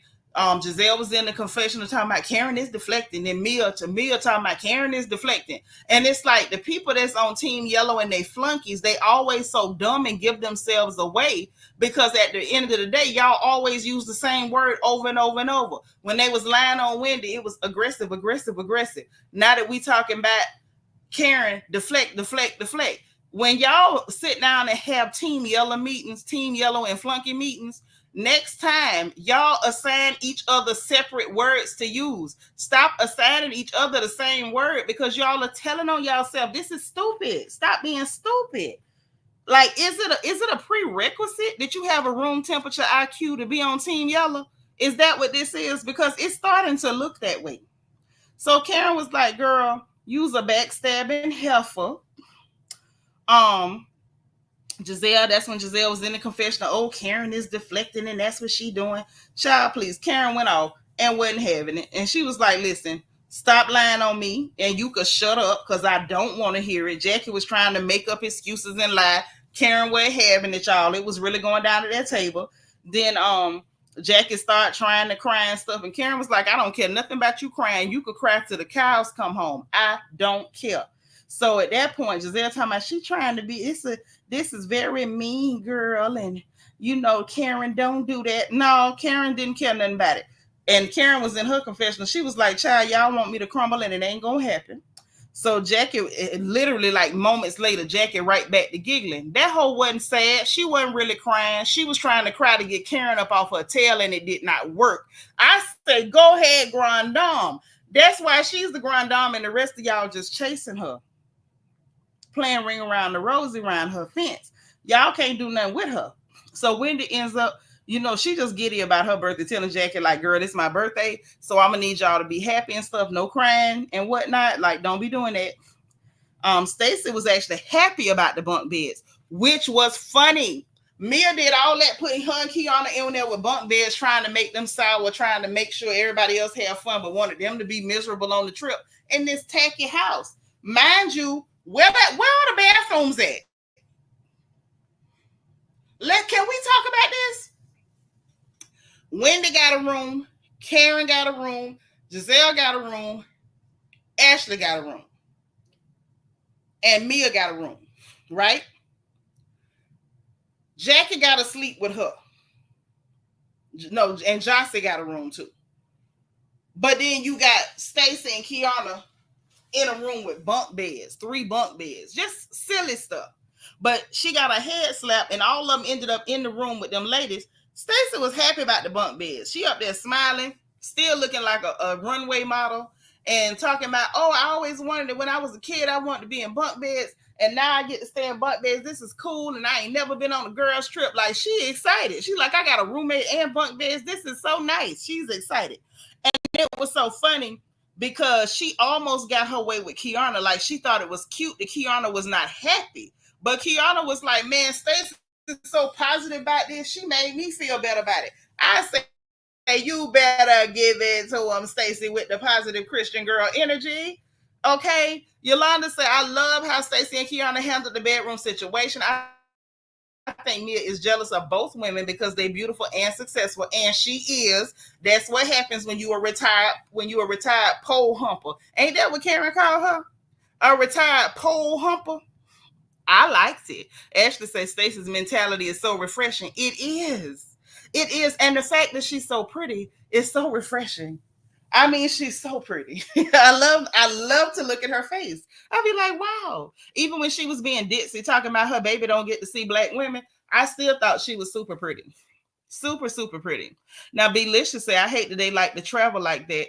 Giselle was in the confessional talking about Karen is deflecting. And Mia talking about Karen is deflecting. And it's like the people that's on Team Yellow and they flunkies, they always so dumb and give themselves away, because at the end of the day, y'all always use the same word over and over and over. When they was lying on Wendy, it was aggressive. Now that we talking about Karen, deflect. When y'all sit down and have Team Yellow meetings, Team Yellow and flunky meetings, next time y'all assign each other separate words to use. Stop assigning each other the same word, because y'all are telling on y'allself, this is stupid. Stop being stupid. Like, is it a prerequisite that you have a room temperature IQ to be on Team Yellow? Is that what this is? Because it's starting to look that way. So Karen was like, girl, use a backstabbing heifer. Giselle, that's when Giselle was in the confessional. Oh, Karen is deflecting and that's what she doing. Child, please. Karen went off and wasn't having it. And she was like, listen, stop lying on me and you could shut up because I don't want to hear it. Jackie was trying to make up excuses and lie. Karen wasn't having it, y'all. It was really going down to that table. Then Jackie started trying to cry and stuff. And Karen was like, I don't care nothing about you crying. You could cry till the cows come home. I don't care. So at that point, Giselle talking about she trying to be, this is very mean, girl. And, you know, Karen, don't do that. No, Karen didn't care nothing about it. And Karen was in her confessional. She was like, child, y'all want me to crumble and it ain't going to happen. So Jackie, literally like moments later, Jackie right back to giggling. That hoe wasn't sad. She wasn't really crying. She was trying to cry to get Karen up off her tail and it did not work. I say, go ahead, Grand Dame. That's why she's the Grand Dame and the rest of y'all just chasing her. Playing ring around the rosy around her fence. Y'all can't do nothing with her. So Wendy ends up, you know, she just giddy about her birthday, telling Jackie, like, girl, it's my birthday, so I'm gonna need y'all to be happy and stuff, no crying and whatnot. Like, don't be doing that. Stacey was actually happy about the bunk beds, which was funny. Mia did all that, putting her and Kiana in there with bunk beds, trying to make them sour, trying to make sure everybody else had fun, but wanted them to be miserable on the trip in this tacky house. Mind you, where are the bathrooms at? Can we talk about this? Wendy got a room. Karen got a room. Giselle got a room. Ashley got a room. and Mia got a room, right? Jackie got to sleep with her. No, and Jassi got a room too. But then you got Stacey and Kiana in a room with bunk beds, 3 bunk beds, just silly stuff. But she got a head slap, and all of them ended up in the room with them ladies. Stacey was happy about the bunk beds. She up there smiling, still looking like a runway model, and talking about, oh, I always wanted it when I was a kid. I wanted to be in bunk beds, and now I get to stay in bunk beds. This is cool, and I ain't never been on a girls trip. Like, she excited. She's like, I got a roommate and bunk beds. This is so nice. She's excited. And it was so funny because she almost got her way with Kiana. Like, she thought it was cute that Kiana was not happy. But Kiana was like, man, Stacey is so positive about this. She made me feel better about it. I say, you better give it to him, Stacey, with the positive Christian girl energy. Okay? Yolanda said, I love how Stacey and Kiana handled the bedroom situation. I think Mia is jealous of both women because they're beautiful and successful, and she is. That's what happens when you are retired. When you are retired pole humper, ain't that what Karen called her? A retired pole humper. I liked it. Ashley says Stacey's mentality is so refreshing. It is. It is, and the fact that she's so pretty is so refreshing. I mean, she's so pretty. I love to look at her face. I'd be like, wow. Even when she was being ditzy, talking about her baby don't get to see black women, I still thought she was super pretty. Super, super pretty. Now, Belicious say, I hate that they like to travel like that.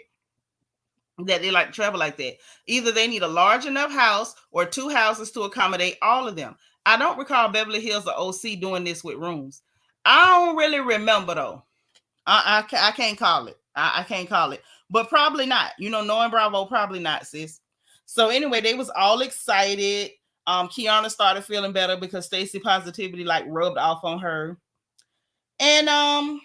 Either they need a large enough house or 2 houses to accommodate all of them. I don't recall Beverly Hills or OC doing this with rooms. I don't really remember, though. I can't call it. I can't call it. But probably not. Knowing Bravo, probably not, sis. So anyway, they was all excited. Kiana started feeling better because Stacey positivity like rubbed off on her. And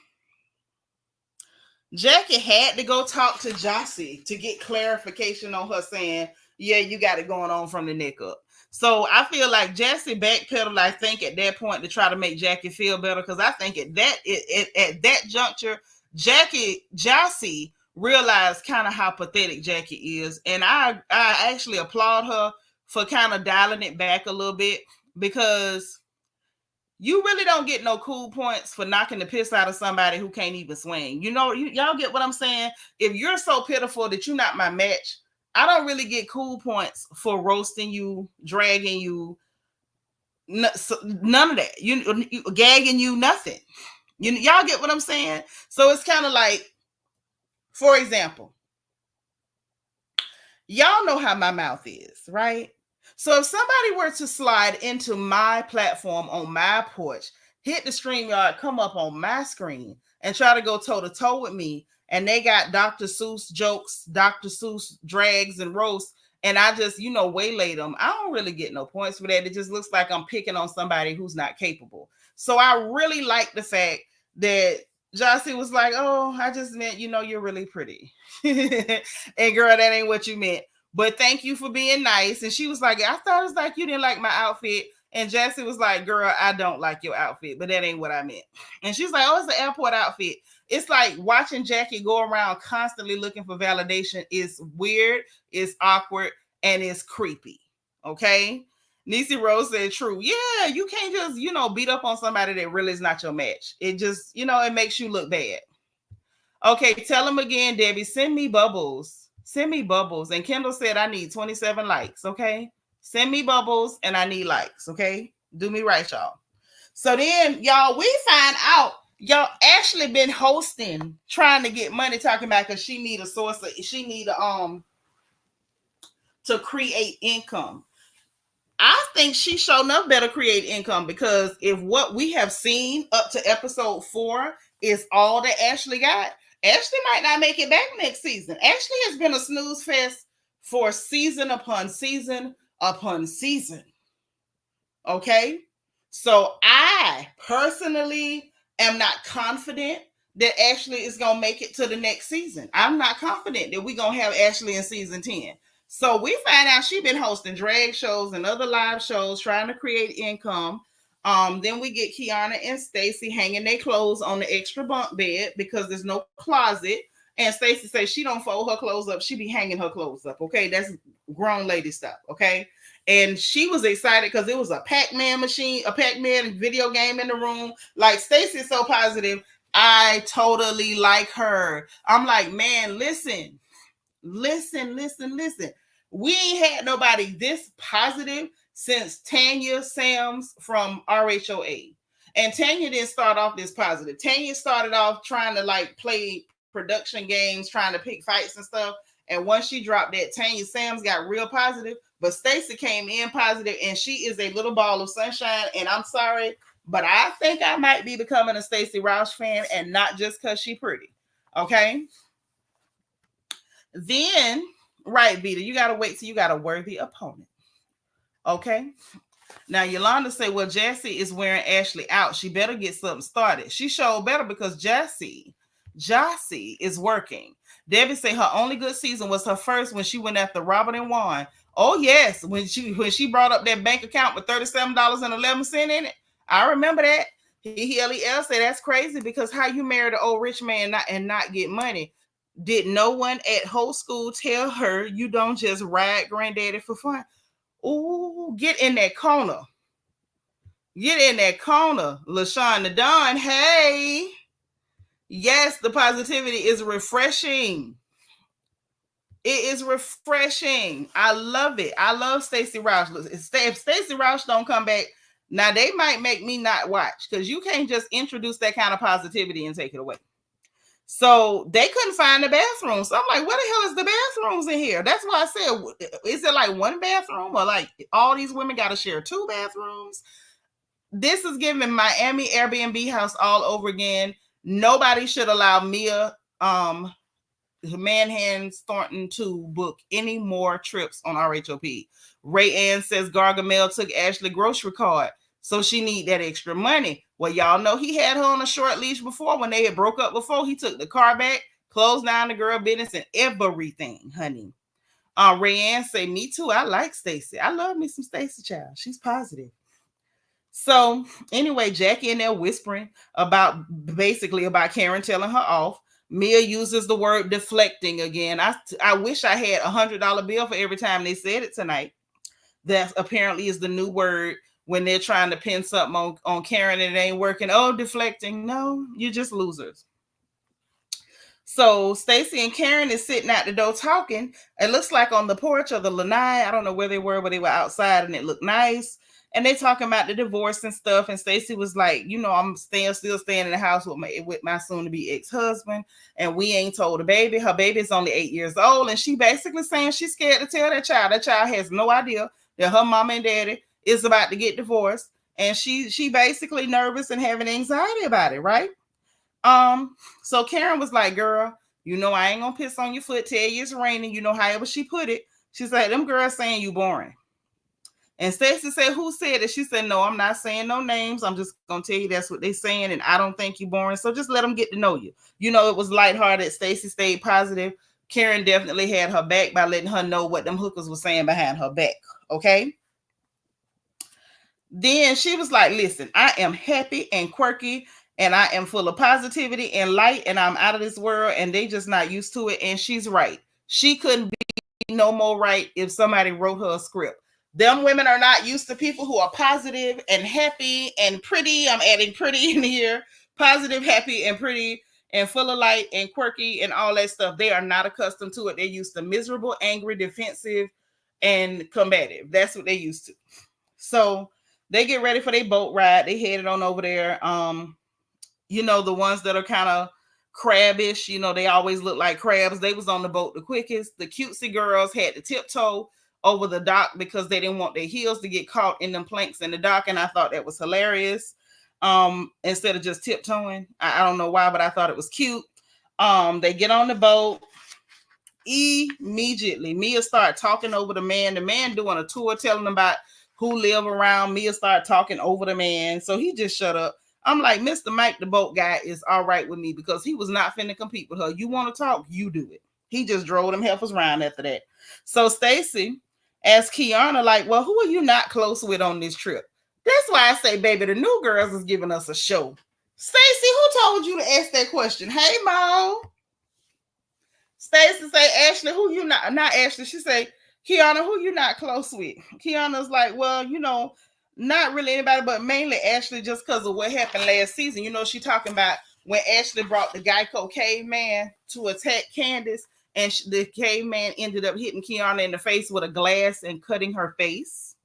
Jackie had to go talk to Jassi to get clarification on her saying, yeah, you got it going on from the neck up. So I feel like Jassi backpedaled, I think, at that point to try to make Jackie feel better, because I think at that juncture, Jassi realized kind of how pathetic Jackie is. And I actually applaud her for kind of dialing it back a little bit, because you really don't get no cool points for knocking the piss out of somebody who can't even swing. Y'all get what I'm saying? If you're so pitiful that you're not my match, I don't really get cool points for roasting you, dragging you, none of that. You gagging you, nothing. Y'all get what I'm saying? So it's kind of like, for example, y'all know how my mouth is, right? So if somebody were to slide into my platform on my porch, hit the StreamYard, come up on my screen, and try to go toe-to-toe with me, and they got Dr. Seuss jokes, Dr. Seuss drags and roasts, and I just, waylay them, I don't really get no points for that. It just looks like I'm picking on somebody who's not capable. So I really like the fact that Jassi was like, oh, I just meant, you're really pretty. And girl, that ain't what you meant. But thank you for being nice. And she was like, I thought it was like you didn't like my outfit. And Jassi was like, girl, I don't like your outfit, but that ain't what I meant. And she's like, oh, it's the airport outfit. It's like watching Jackie go around constantly looking for validation is weird, it's awkward, and it's creepy. Okay? Niecy Rose said, true. Yeah, you can't just, beat up on somebody that really is not your match. It just, it makes you look bad. Okay, tell them again, Debbie, send me bubbles. Send me bubbles. And Kendall said, I need 27 likes, okay? Send me bubbles and I need likes, okay? Do me right, y'all. So then, y'all, we find out y'all actually been hosting, trying to get money, talking about because she need a source of, she need to create income. I think she sure enough better create income, because if what we have seen up to episode 4 is all that Ashley got, Ashley might not make it back next season. Ashley has been a snooze fest for season upon season upon season. Okay? So I personally am not confident that Ashley is going to make it to the next season. I'm not confident that we're going to have Ashley in season 10. So we find out she's been hosting drag shows and other live shows, trying to create income. Then we get Kiana and Stacey hanging their clothes on the extra bunk bed because there's no closet. And Stacey says she don't fold her clothes up. She be hanging her clothes up. Okay, that's grown lady stuff. Okay. And she was excited because it was a Pac-Man machine, a Pac-Man video game in the room. Like, Stacey is so positive. I totally like her. I'm like, man, listen. We ain't had nobody this positive since Tanya Sams from RHOA. And Tanya didn't start off this positive. Tanya started off trying to like play production games, trying to pick fights and stuff. And once she dropped that, Tanya Sams got real positive. But Stacey came in positive, and she is a little ball of sunshine. And I'm sorry, but I think I might be becoming a Stacey Roush fan, and not just because she's pretty. Okay. Then, right, Vita, you got to wait till you got a worthy opponent. Okay. Now, Yolanda say, well, Jassi is wearing Ashley out. She better get something started. She showed better because Jassi is working. Debbie say her only good season was her first when she went after Robert and Juan. Oh, yes. When she brought up that bank account with $37.11 in it. I remember that. He said that's crazy because how you married an old rich man and not get money. Did no one at whole school tell her you don't just ride granddaddy for fun? Ooh, get in that corner. Get in that corner, LaShawn Nadon. Hey. Yes, the positivity is refreshing. It is refreshing. I love it. I love Stacey Roush. If Stacey Roush don't come back, now they might make me not watch because you can't just introduce that kind of positivity and take it away. So they couldn't find the bathroom. So I'm like, what the hell is the bathrooms in here? That's why I said, is it like one bathroom or like all these women got to share two bathrooms? This is giving Miami Airbnb house all over again. Nobody should allow Mia Manhan Thornton to book any more trips on RHOP. Ray Ann says Gargamel took Ashley grocery card, so she need that extra money. Well, y'all know he had her on a short leash before when they had broke up before. He took the car back, closed down the girl business and everything, honey. Ray Ann say, me too. I like Stacey. I love me some Stacey, child. She's positive. So anyway, Jackie and they're whispering about Karen telling her off. Mia uses the word deflecting again. I wish I had $100 bill for every time they said it tonight. That apparently is the new word when they're trying to pin something on Karen and it ain't working. Oh, deflecting. No, you're just losers. So Stacey and Karen is sitting at the door talking. It looks like on the porch of the lanai. I don't know where they were, but they were outside and it looked nice. And they talking about the divorce and stuff. And Stacey was like, I'm still staying in the house with my soon-to-be ex-husband. And we ain't told the baby. Her baby is only 8 years old. And she basically saying she's scared to tell that child. That child has no idea that her mom and daddy is about to get divorced. And she basically nervous and having anxiety about it, right? So Karen was like, girl, I ain't gonna piss on your foot, tell you it's raining, however she put it. She's like, them girls saying you boring. And Stacey said, who said it? She said, no, I'm not saying no names. I'm just going to tell you that's what they're saying. And I don't think you're boring. So just let them get to know you. It was lighthearted. Stacey stayed positive. Karen definitely had her back by letting her know what them hookers were saying behind her back. Okay. Then she was like, listen, I am happy and quirky and I am full of positivity and light and I'm out of this world and they just not used to it. And she's right. She couldn't be no more right if somebody wrote her a script. Them women are not used to people who are positive and happy and pretty. I'm adding pretty in here. Positive, happy, and pretty, and full of light and quirky and all that stuff. They are not accustomed to it. They're used to miserable, angry, defensive, and combative. That's what they're used to. So they get ready for their boat ride. They headed on over there. The ones that are kind of crabbish, they always look like crabs. They was on the boat the quickest. The cutesy girls had to tiptoe over the dock because they didn't want their heels to get caught in them planks in the dock. And I thought that was hilarious. Instead of just tiptoeing. I don't know why, but I thought it was cute. They get on the boat. Immediately, Mia started talking over the man. The man doing a tour telling them about who live around. Mia started talking over the man. So he just shut up. I'm like, Mr. Mike, the boat guy, is all right with me because he was not finna compete with her. You want to talk? You do it. He just drove them heifers around after that. So Stacey asked Kiana, like, well, who are you not close with on this trip? That's why I say, baby, the new girls is giving us a show. Stacey, who told you to ask that question? Hey, Mo. Stacey say, Ashley, who you not Ashley? She say, Kiana, who you not close with? Kiana's like, well, not really anybody, but mainly Ashley, just because of what happened last season. She talking about when Ashley brought the Geico caveman to attack Candace, and the caveman ended up hitting Kiana in the face with a glass and cutting her face.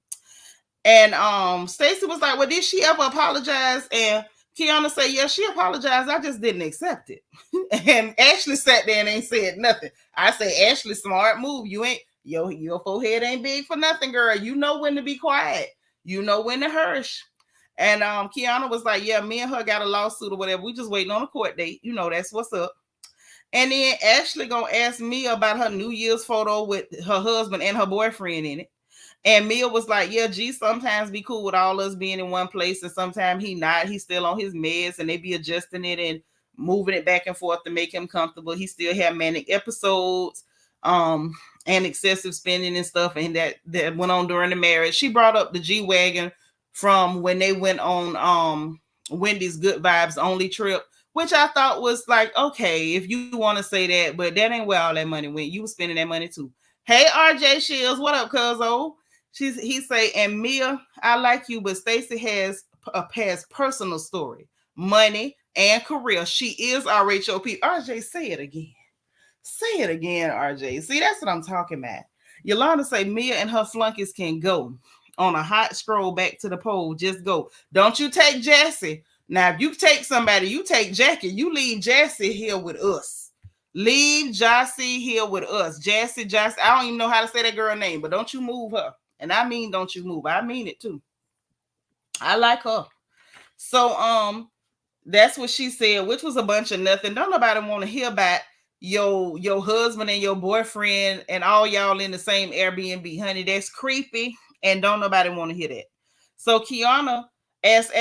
And Stacey was like, well, did she ever apologize? And Kiana said, yeah, she apologized. I just didn't accept it. And Ashley sat there and ain't said nothing. I say, Ashley, smart move. You ain't your forehead ain't big for nothing, girl. You know when to be quiet. You know when to hush. And Kiana was like, yeah, me and her got a lawsuit or whatever. We just waiting on a court date. That's what's up. And then Ashley gonna ask me about her New Year's photo with her husband and her boyfriend in it. And Mia was like, yeah, G sometimes be cool with all us being in one place, and sometimes he not. He's still on his meds, and they be adjusting it and moving it back and forth to make him comfortable. He still have manic episodes, and excessive spending and stuff, and that went on during the marriage. She brought up the G-Wagon from when they went on Wendy's Good Vibes Only trip, which I thought was like, okay, if you want to say that, but that ain't where all that money went. You were spending that money too. Hey, RJ Shields, what up, cuzzo? He say, and Mia, I like you, but Stacey has a past personal story, money, and career. She is RHOP. RJ, say it again. Say it again, RJ. See, that's what I'm talking about. Yolanda say Mia and her flunkies can go on a hot stroll back to the pole. Just go. Don't you take Jassi. Now, if you take somebody, you take Jackie. You leave Jassi here with us. Leave Jassi here with us. Jassi. I don't even know how to say that girl name, but don't you move her. And I mean, don't you move. I mean it too. I like her. So that's what she said, which was a bunch of nothing. Don't nobody want to hear about your husband and your boyfriend and all y'all in the same Airbnb, honey. That's creepy, and don't nobody want to hear that. So Kiana asked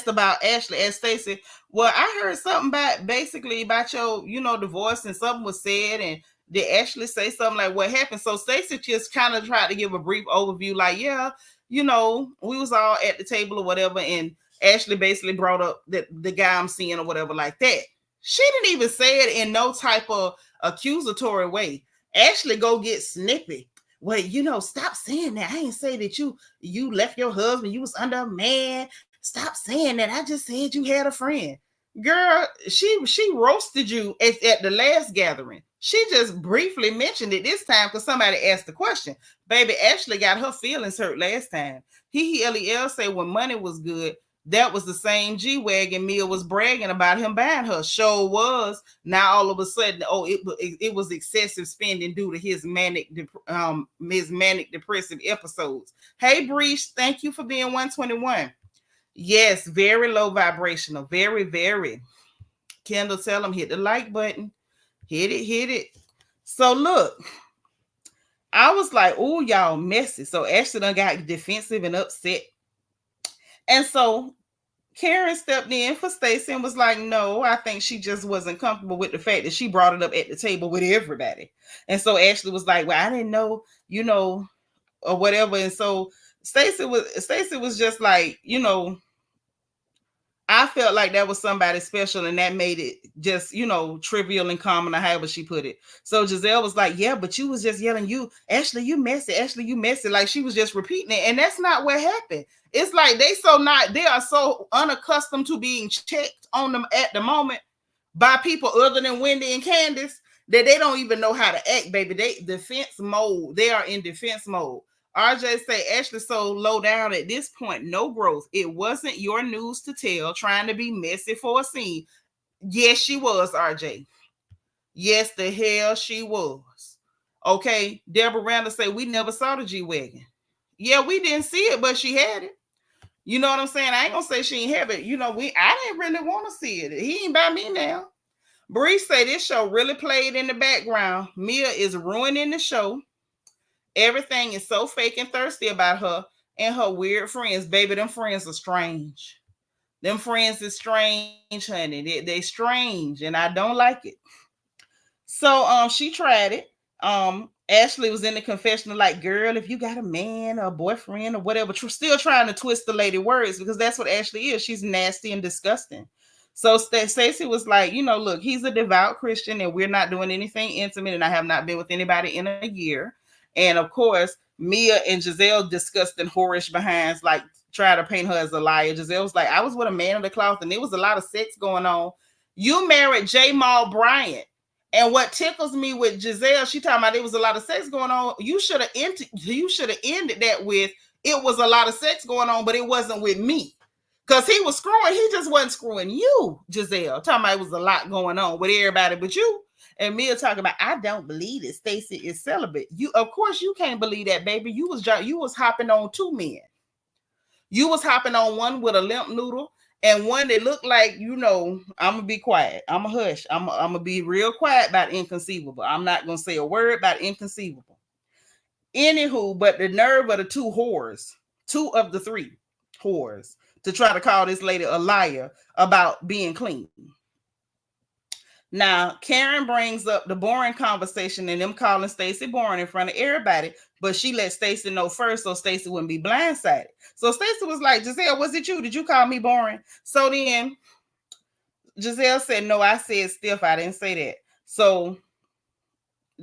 about Ashley, asked Stacey, well, I heard something about your, divorce, and something was said, and did Ashley say something like what happened? So Stacey just kind of tried to give a brief overview, like, yeah, we was all at the table or whatever, and Ashley basically brought up the guy I'm seeing or whatever like that. She didn't even say it in no type of accusatory way. Ashley go get snippy. Well, stop saying that. I ain't say that you left your husband. You was under a man. Stop saying that. I just said you had a friend. Girl, she roasted you at the last gathering. She just briefly mentioned it this time because somebody asked the question. Baby, Ashley got her feelings hurt last time. Lel say when money was good, that was the same G-Wagon Mia was bragging about him buying her. Sure was. Now all of a sudden, it was excessive spending due to his manic depressive episodes. Hey, Breach, thank you for being 121. Yes, very low vibrational. Very, very. Kendall, tell him hit the like button. Hit it. So look, I was like, oh, y'all messy. So Ashley done got defensive and upset. And so Karen stepped in for Stacey and was like, no, I think she just wasn't comfortable with the fact that she brought it up at the table with everybody. And so Ashley was like, well, I didn't know, or whatever. And so Stacey was just like, I felt like that was somebody special, and that made it just, trivial and common, or however she put it. So Giselle was like, yeah, but you was just yelling, Ashley, you messy. Ashley, you messy. Like she was just repeating it. And that's not what happened. It's like they are so unaccustomed to being checked on them at the moment by people other than Wendy and Candace that they don't even know how to act, baby. They defense mode. They are in defense mode. RJ say Ashley so low down at this point, no growth. It wasn't your news to tell, trying to be messy for a scene. Yes, she was, RJ. Yes, the hell she was. Okay, Deborah Randall say we never saw the G-Wagon. Yeah, we didn't see it, but she had it. You know what I'm saying? I ain't gonna say she ain't have it. I didn't really want to see it. He ain't by me now. Bree say this show really played in the background. Mia is ruining the show. Everything is so fake and thirsty about her and her weird friends. Baby, them friends are strange. Them friends is strange, honey. They strange, and I don't like it. So she tried it. Ashley was in the confessional like, girl, if you got a man or a boyfriend or whatever, still trying to twist the lady words, because that's what Ashley is. She's nasty and disgusting. So Stacey was like, you know, look, he's a devout Christian and we're not doing anything intimate, and I have not been with anybody in a year. And of course, Mia and Giselle discussed in whorish behinds, like try to paint her as a liar. Giselle was like, I was with a man of the cloth and there was a lot of sex going on. You married J. Mal Bryant. And what tickles me with Giselle, she talking about there was a lot of sex going on. You should have ended that with, it was a lot of sex going on, but it wasn't with me. Because he was screwing, he just wasn't screwing you, Giselle. Talking about it was a lot going on with everybody but you. And Mia talking about, I don't believe it. Stacey is celibate. You, of course, you can't believe that, baby. You was hopping on two men. You was hopping on one with a limp noodle and one that looked like, you know, I'm gonna be quiet. I'm gonna hush. I'm gonna be real quiet about inconceivable. I'm not gonna say a word about inconceivable. Anywho, but the nerve of the two whores, two of the three whores, to try to call this lady a liar about being clean. Now, Karen brings up the boring conversation and them calling Stacey boring in front of everybody, but she let Stacey know first so Stacey wouldn't be blindsided. So Stacey was like, Giselle, was it you? Did you call me boring? So then Giselle said, no, I said stiff. I didn't say that. So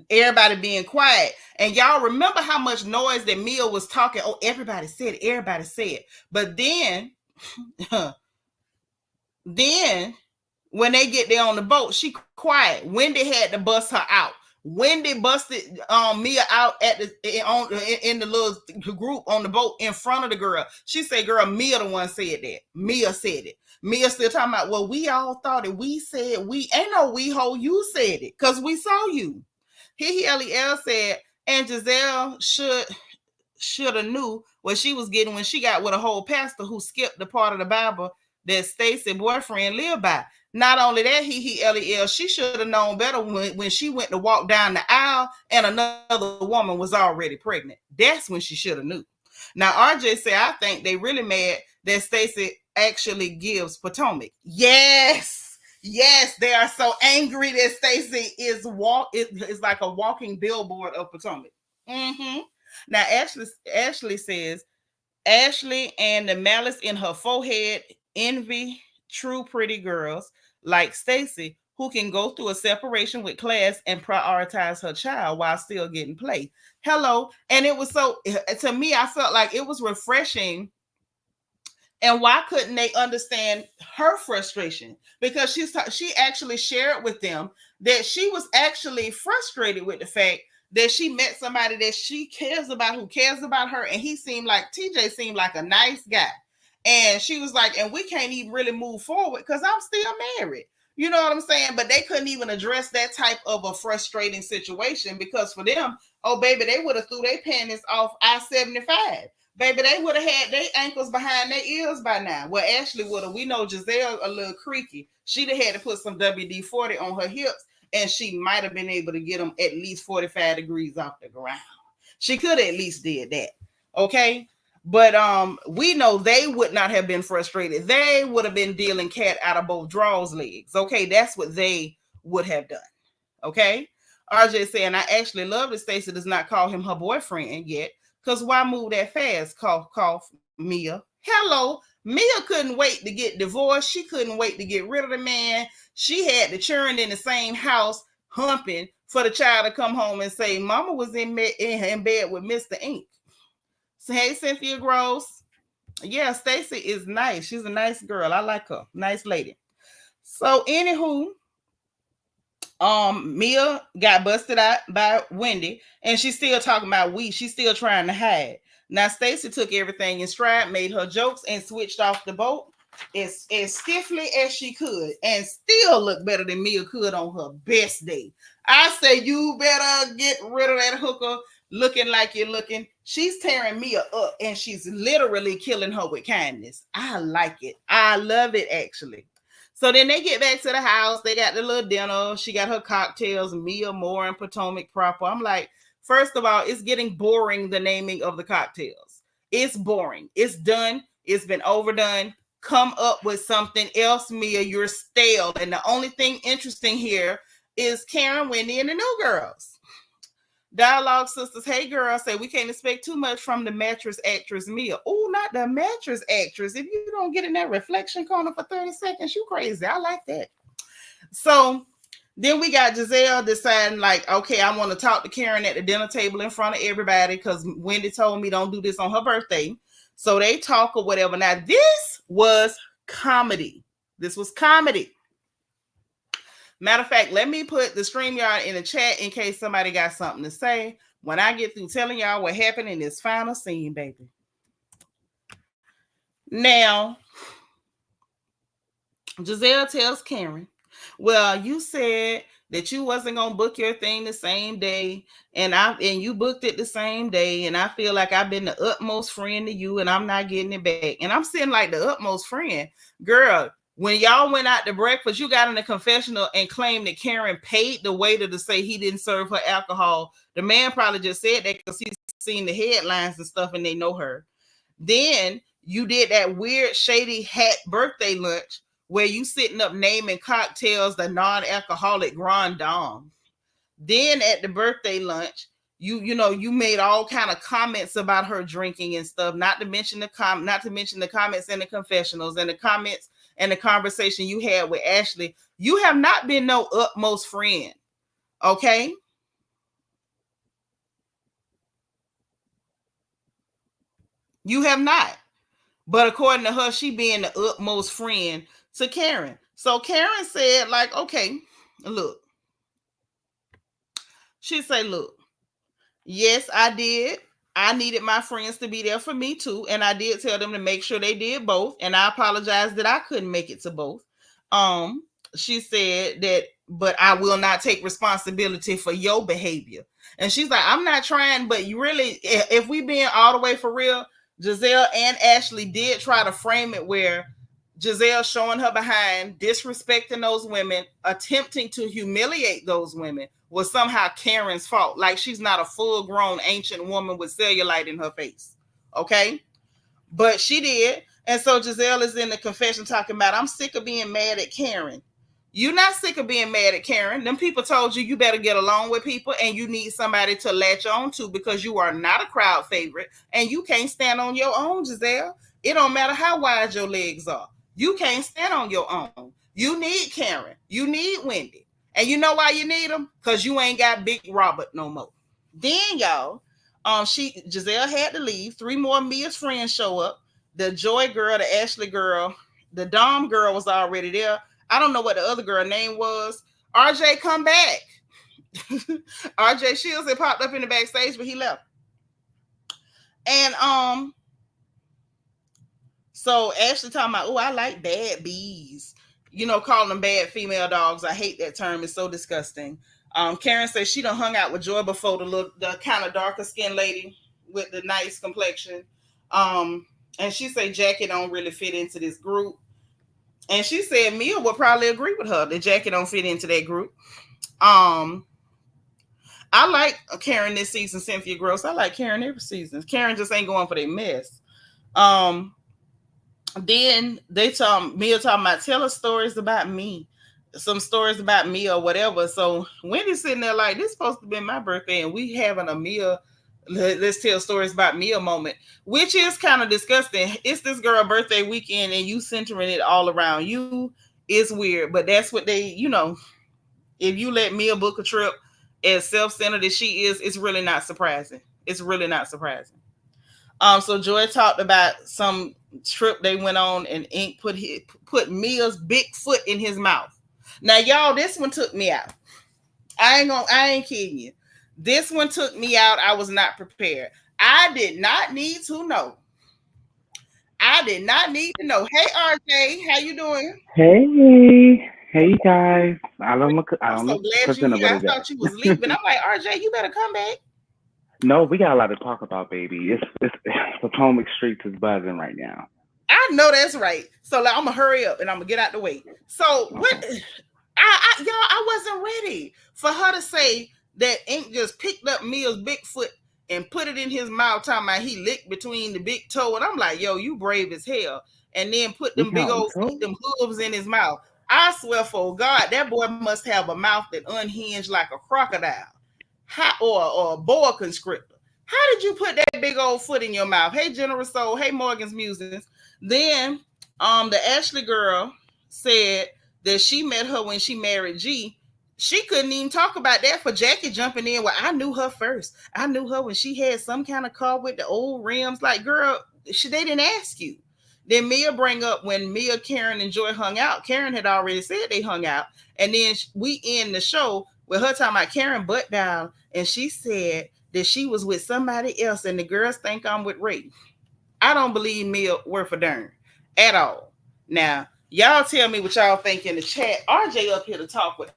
everybody being quiet. And y'all remember how much noise that Mia was talking? Oh, everybody said it. Everybody said it. But then, when they get there on the boat, she quiet. Wendy had to bust her out. Wendy busted Mia out in the little group on the boat in front of the girl. She said, girl, Mia the one said that. Mia said it. Mia still talking about, well, we all thought it. We said, we ain't no we ho, you said it because we saw you. Lel said, and Giselle should have knew what she was getting when she got with a whole pastor who skipped the part of the Bible that Stacey's boyfriend lived by. Not only that, Lel, she should have known better when she went to walk down the aisle and another woman was already pregnant. That's when she should have knew. Now, RJ said, I think they really mad that Stacey actually gives Potomac. Yes, they are so angry that Stacey is like a walking billboard of Potomac. Mm-hmm. Now, Ashley says, Ashley and the malice in her forehead envy true pretty girls like Stacey who can go through a separation with class and prioritize her child while still getting play. Hello. And it was so, to me, I felt like it was refreshing. And why couldn't they understand her frustration? Because she actually shared with them that she was actually frustrated with the fact that she met somebody that she cares about, who cares about her. And TJ seemed like a nice guy. And she was like, and we can't even really move forward because I'm still married. You know what I'm saying? But they couldn't even address that type of a frustrating situation because for them, oh, baby, they would have threw their panties off I-75. Baby, they would have had their ankles behind their ears by now. Well, Ashley would have. We know Giselle a little creaky. She'd have had to put some WD-40 on her hips, and she might have been able to get them at least 45 degrees off the ground. She could have at least did that. Okay? But we know they would not have been frustrated. They would have been dealing cat out of both drawers legs. Okay, that's what they would have done. Okay, RJ saying, I actually love that Stacey does not call him her boyfriend yet. Because why move that fast? Cough, Mia. Hello, Mia couldn't wait to get divorced. She couldn't wait to get rid of the man. She had to churn in the same house, humping for the child to come home and say, Mama was in bed with Mr. Ink. So, hey, Cynthia Gross. Yeah, Stacey is nice. She's a nice girl. I like her. Nice lady. So, anywho, Mia got busted out by Wendy, and she's still talking about she's still trying to hide. Now, Stacey took everything in stride, made her jokes, and switched off the boat as stiffly as she could, and still look better than Mia could on her best day. I say you better get rid of that hooker looking like you're looking. She's tearing Mia up, and she's literally killing her with kindness. I like it. I love it, actually. So then they get back to the house. They got the little dinner. She got her cocktails, Mia Moore and Potomac proper. I'm like, first of all, it's getting boring, the naming of the cocktails. It's boring. It's done. It's been overdone. Come up with something else, Mia. You're stale. And the only thing interesting here is Karen, Wendy, and the new girls. Dialogue Sisters, hey girl, say we can't expect too much from the mattress actress Mia. Oh, not the mattress actress. If you don't get in that reflection corner for 30 seconds, you crazy. I like that. So then we got Giselle deciding, like, okay, I want to talk to Karen at the dinner table in front of everybody because Wendy told me don't do this on her birthday. So they talk or whatever. Now, this was comedy. This was comedy. Matter of fact, let me put the StreamYard in the chat in case somebody got something to say when I get through telling y'all what happened in this final scene, baby. Now, Giselle tells Karen, well, you said that you wasn't gonna book your thing the same day, and you booked it the same day, and I feel like I've been the utmost friend to you, and I'm not getting it back. And I'm sitting like the utmost friend, girl. When y'all went out to breakfast, you got in the confessional and claimed that Karen paid the waiter to say he didn't serve her alcohol. The man probably just said that because he's seen the headlines and stuff and they know her. Then you did that weird shady hat birthday lunch where you sitting up naming cocktails the non-alcoholic Grand Dame. Then at the birthday lunch, you made all kind of comments about her drinking and stuff, not to mention the comments in the confessionals and the comments and the conversation you had with Ashley. You have not been no utmost friend. Okay? You have not. But according to her, she being the utmost friend to Karen. So Karen said, like, okay, look. She said, look, yes, I did. I needed my friends to be there for me too. And I did tell them to make sure they did both. And I apologize that I couldn't make it to both. She said that, but I will not take responsibility for your behavior. And she's like, I'm not trying, but you really, if we being all the way for real, Giselle and Ashley did try to frame it where Giselle showing her behind, disrespecting those women, attempting to humiliate those women was somehow Karen's fault. Like she's not a full-grown ancient woman with cellulite in her face. Okay? But she did. And so Giselle is in the confession talking about, I'm sick of being mad at Karen. You're not sick of being mad at Karen. Them people told you better get along with people and you need somebody to latch on to because you are not a crowd favorite and you can't stand on your own, Giselle. It don't matter how wide your legs are. You can't stand on your own. You need Karen. You need Wendy. And you know why you need them? Because you ain't got Big Robert no more. Then, y'all, Giselle had to leave. 3 more Mia's friends show up. The Joy girl, the Ashley girl, the Dom girl was already there. I don't know what the other girl name was. RJ come back. RJ Shields had popped up in the backstage, but he left. And so Ashley talking about, oh, I like bad bees. Calling them bad female dogs. I hate that term. It's so disgusting. Karen says she done hung out with Joy before, the kind of darker skinned lady with the nice complexion. And she said Jackie don't really fit into this group. And she said Mia would probably agree with her that Jackie don't fit into that group. I like Karen this season, Cynthia Gross. I like Karen every season. Karen just ain't going for their mess. Then Mia talking about tell us stories about me. Some stories about me or whatever. So Wendy's sitting there like, this is supposed to be my birthday and we having a Mia, let's tell stories about Mia moment, which is kind of disgusting. It's this girl birthday weekend and you centering it all around you is weird, but that's what they, if you let Mia book a trip as self-centered as she is, it's really not surprising. It's really not surprising. So Joy talked about some trip they went on and Ink put Mia's big foot in his mouth. Now, y'all, this one took me out. I ain't kidding you. This one took me out. I was not prepared. I did not need to know. Hey, RJ, how you doing? Hey, guys. I'm so glad you here. I thought you was leaving. I'm like, RJ, you better come back. No, we got a lot to talk about, baby. It's Potomac Streets is buzzing right now. I know that's right. So I'm gonna hurry up and I'm gonna get out the way. So what? I wasn't ready for her to say that Ink just picked up Mia's big foot and put it in his mouth, talking about he licked between the big toe. And I'm like, yo, you brave as hell. And then put them big old feet, them hooves in his mouth. I swear for God, that boy must have a mouth that unhinged like a crocodile. how, or a boa constrictor. How did you put that big old foot in your mouth? Hey, General Soul. Hey, Morgan's Musings. Then, the Ashley girl said that she met her when she married G. She couldn't even talk about that for Jackie jumping in. Well, I knew her first. I knew her when she had some kind of car with the old rims. Like, girl, they didn't ask you. Then Mia bring up when Mia, Karen, and Joy hung out. Karen had already said they hung out. And then we end the show with her talking about Karen butt down. And she said that she was with somebody else and the girls think I'm with Ray. I don't believe Mia worth a darn at all. Now, y'all tell me what y'all think in the chat. RJ up here to talk with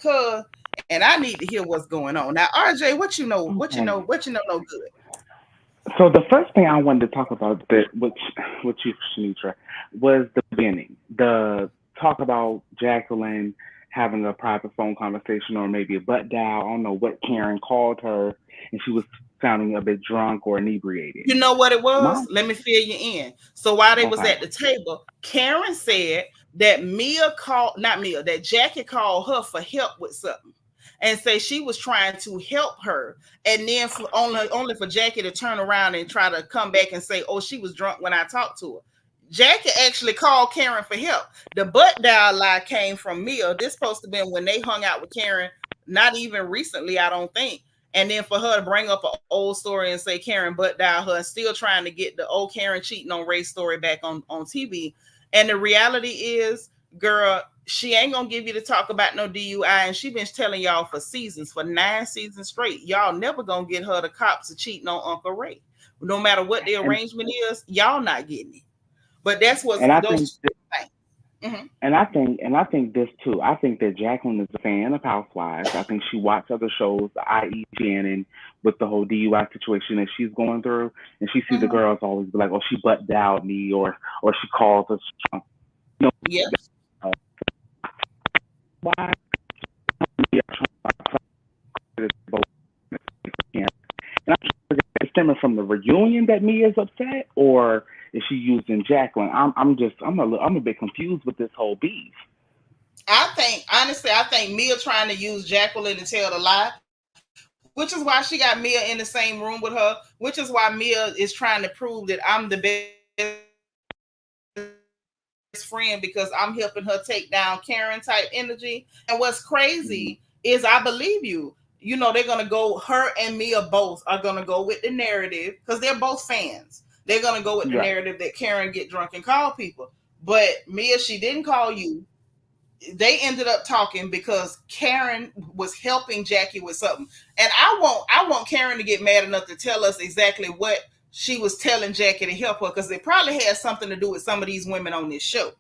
Cuz, and I need to hear what's going on. Now, RJ, what you know? What you Okay. know? What you know? No good. So the first thing I wanted to talk about that with you, Seanitra, was the beginning. The talk about Jacqueline having a private phone conversation or maybe a butt dial. I don't know what Karen called her, and she was sounding a bit drunk or inebriated. You know what it was? My Let me fill you in. So while they was okay. at the table, Karen said that Mia called, not Mia, that Jackie called her for help with something, and say she was trying to help her, and then for only for Jackie to turn around and try to come back and say, "Oh, she was drunk when I talked to her." Jackie actually called Karen for help. The butt dial lie came from Mia. This supposed to be when they hung out with Karen, not even recently, I don't think. And then for her to bring up an old story and say Karen butt dial her and still trying to get the old Karen cheating on Ray's story back on TV. And the reality is, girl, she ain't gonna give you to talk about no DUI, and she been telling y'all for seasons, for 9 seasons straight. Y'all never gonna get her the cops are cheating on Uncle Ray. No matter what the And arrangement is, y'all not getting it. But that's what and I think those things. Mm-hmm. and I think this too. I think that Jacqueline is a fan of Housewives. I think she watched other shows, i.e. Shannon, with the whole DUI situation that she's going through, and she sees the Mm-hmm. girls always be like, "Oh, she butt dialed me," or she calls us drunk. You Yes. know, why? Yeah, and I'm sure it's stemming from the reunion that Mia's upset, or is she using Jacqueline? I'm a bit confused with this whole beef. I think honestly, I think Mia trying to use Jacqueline to tell the lie, which is why she got Mia in the same room with her, which is why Mia is trying to prove that I'm the best friend because I'm helping her take down Karen type energy. And what's crazy is I believe you. You know, they're gonna go, her and Mia both are gonna go with the narrative because they're both fans. They're gonna go with the narrative that Karen get drunk and call people. But Right. Mia, she didn't call you. They ended up talking because Karen was helping Jackie with something. And I want Karen to get mad enough to tell us exactly what she was telling Jackie to help her because it probably had something to do with some of these women on this show.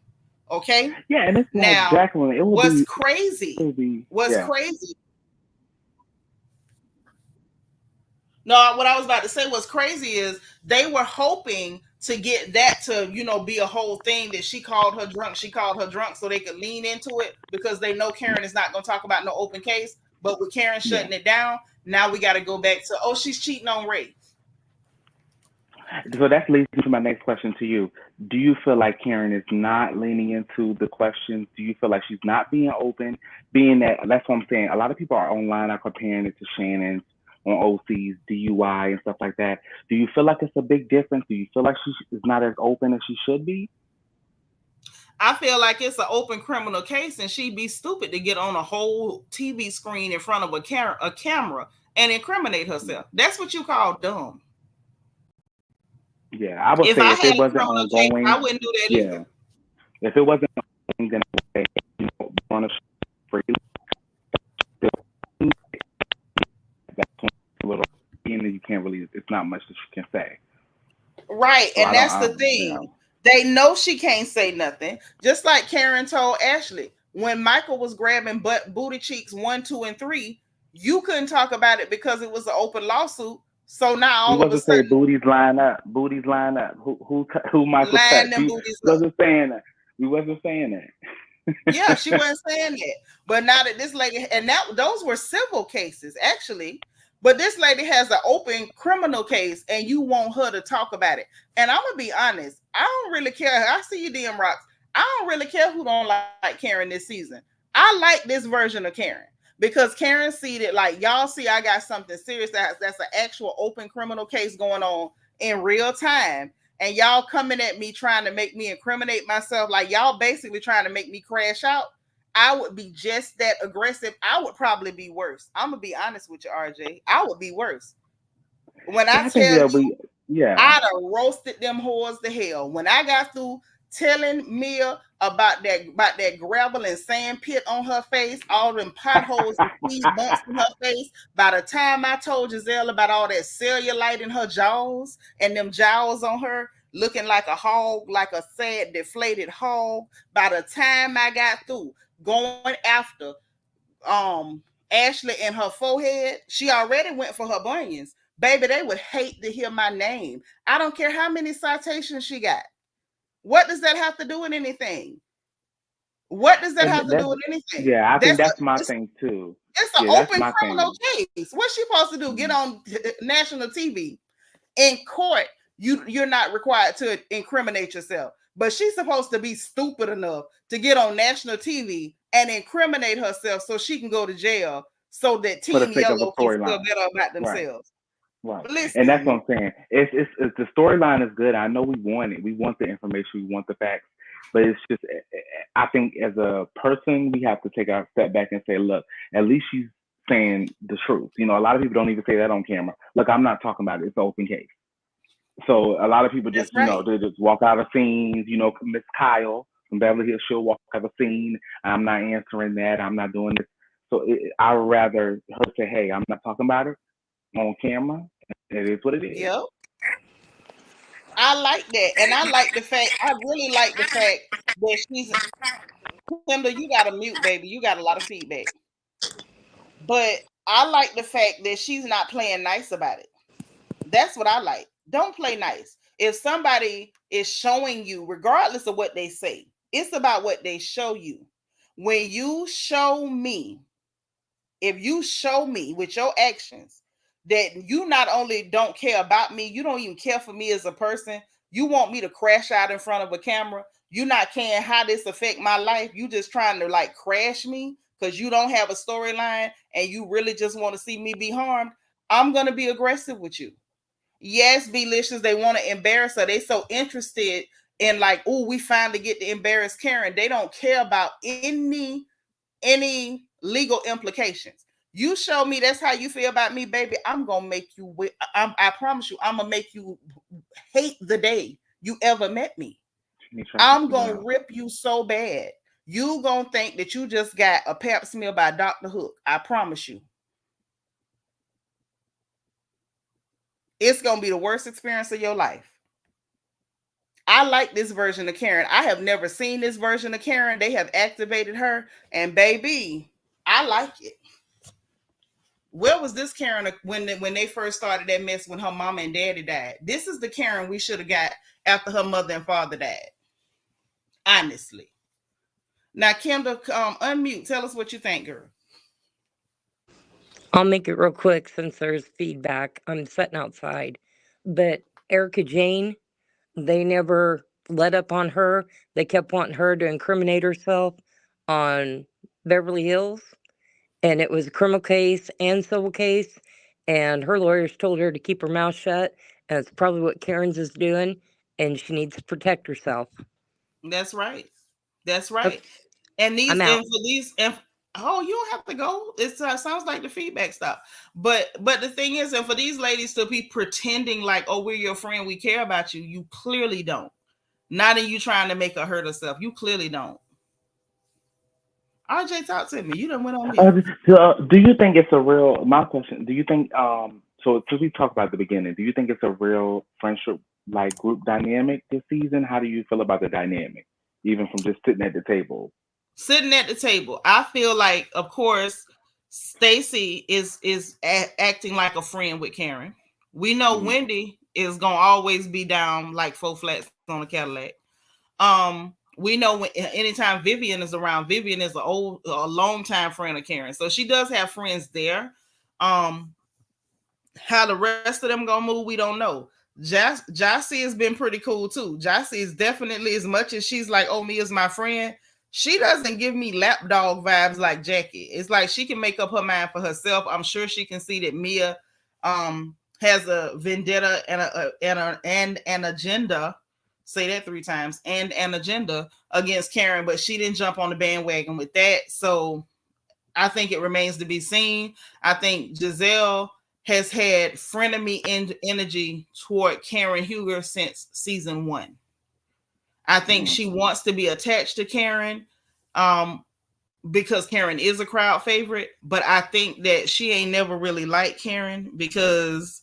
Okay? Now, what's Yeah, crazy? and it's like Jacqueline. It would be. What's It would crazy? be. Yeah. No, what I was about to say was crazy is they were hoping to get that to, be a whole thing that she called her drunk so they could lean into it because they know Karen is not going to talk about no open case. But with Karen Yeah. shutting it down, now we got to go back to, oh, she's cheating on Ray. So that leads me to my next question to you. Do you feel like Karen is not leaning into the questions? Do you feel like she's not being open? Being that that's what I'm saying. A lot of people are online are comparing it to Shannon's on OC's DUI and stuff like that. Do you feel like it's a big difference? Do you feel like she is not as open as she should be? I feel like it's an open criminal case and she'd be stupid to get on a whole TV screen in front of a camera and incriminate herself. That's what you call dumb. Yeah, I would If say I if it had a wasn't criminal case, I ongoing, wouldn't do that yeah, either. if it wasn't ongoing, then I would say on a free that's a little, and you can't really. It's not much that you can say. Right. So And I don't. that's I the don't. thing. They know she can't say nothing. Just like Karen told Ashley when Michael was grabbing booty cheeks 1, 2, and 3, you couldn't talk about it because it was an open lawsuit. So now We all of a wasn't saying sudden, booties line up. Booties line up. Who Michael line touched? them We booties up. wasn't saying that. We wasn't saying Yeah, she that. wasn't saying that. But now that this lady, and that those were civil cases actually, but this lady has an open criminal case, and you want her to talk about it. And I'm gonna be honest, I don't really care. I see you, DM Rocks. I don't really care who don't like Karen this season. I like this version of Karen because Karen see that, like, y'all see I got something serious that's an actual open criminal case going on in real time, and y'all coming at me trying to make me incriminate myself, like y'all basically trying to make me crash out. I would be just that aggressive. I would probably be worse. I'm gonna be honest with you, RJ. I would be worse. When Yeah, I I think tell that you, we, yeah. I'd have roasted them whores to hell. When I got through telling Mia about that gravel and sand pit on her face, all them potholes and speed bumps in her face, by the time I told Giselle about all that cellulite in her jaws and them jowls on her looking like a hog, like a sad deflated hog, by the time I got through going after Ashley and her forehead, she already went for her bunions. Baby, they would hate to hear my name. I don't care how many citations she got. What does that have to do with anything? What does that And have to do that's, with anything? yeah, I think That's a, that's my it's, thing too. it's an Yeah, that's open my criminal thing. case. What's she supposed to do? Get Mhm. on national TV? In court, you're not required to incriminate yourself. But she's supposed to be stupid enough to get on national TV and incriminate herself so she can go to jail so that For the Team sake of a Yellow can feel storyline. better about Right. themselves. Right. And that's what Listen, I'm saying. It's the storyline is good. I know we want it. We want the information. We want the facts. But it's just, I think as a person, we have to take a step back and say, look, at least she's saying the truth. You know, a lot of people don't even say that on camera. Look, I'm not talking about it. It's an open case. So a lot of people that's just, right. they just walk out of scenes. You know, Miss Kyle from Beverly Hills, she'll walk out of a scene. I'm not answering that. I'm not doing this. So I would rather her say, hey, I'm not talking about it on camera. It is what it is. Yep. I like that. And I like the fact, I really like the fact that she's, Kendall, you got to mute, baby. You got a lot of feedback. But I like the fact that she's not playing nice about it. That's what I like. Don't play nice. If somebody is showing you, regardless of what they say, it's about what they show you. When you show me, if you show me with your actions that you not only don't care about me, you don't even care for me as a person, you want me to crash out in front of a camera, you not caring how this affect my life, you just trying to like crash me because you don't have a storyline and you really just want to see me be harmed, I'm going to be aggressive with you. Yes, Belicious, they want to embarrass her. They so interested in like, oh, we finally get to embarrass Karen. They don't care about any legal implications. You show me that's how you feel about me, baby. I'm gonna make you. I promise you, I'm gonna make you hate the day you ever met me. Let me try to I'm kick you gonna down. rip you so bad. You gonna think that you just got a pap smear by Dr. Hook. I promise you, it's gonna be the worst experience of your life. I like this version of Karen. I have never seen this version of Karen. They have activated her, and baby, I like it. Where was this Karen when they first started that mess when her mama and daddy died? This is the Karen we should have got after her mother and father died. Honestly. Now, Kendall, unmute. Tell us what you think, girl. I'll make it real quick since there's feedback. I'm sitting outside. But Erica Jane, they never let up on her. They kept wanting her to incriminate herself on Beverly Hills. And it was a criminal case and civil case. And her lawyers told her to keep her mouth shut. And it's probably what Karen's is doing. And she needs to protect herself. That's right. That's right. Oops, And I'm these out. and for these and oh, you don't have to go. It sounds like the feedback stop. But the thing is, and for these ladies to be pretending like, oh, we're your friend, we care about you, you clearly don't. Not in you trying to make her hurt herself. You clearly don't. RJ, talk to me. You done went on mute. Uh, do you think it's a real? My question. Do you think So since we talked about the beginning, do you think it's a real friendship like group dynamic this season? How do you feel about the dynamic, even from just sitting at the table? Sitting at the table, I feel like, of course, Stacey is acting like a friend with Karen. We know Mm-hmm. Wendy is gonna always be down like 4 flats on a Cadillac. We know when anytime Vivian is around, Vivian is a long time friend of Karen, so she does have friends there. Um, how the rest of them gonna move, we don't know. Jassi has been pretty cool too. Jassi is definitely, as much as she's like, oh, me is my friend, she doesn't give me lapdog vibes like Jackie. It's like she can make up her mind for herself. I'm sure she can see that Mia has a vendetta and an agenda. Say that 3 times, and an agenda against Karen, but she didn't jump on the bandwagon with that. So I think it remains to be seen. I think Giselle has had frenemy energy toward Karen Huger since season 1. I think she wants to be attached to Karen because Karen is a crowd favorite, but I think that she ain't never really liked Karen because,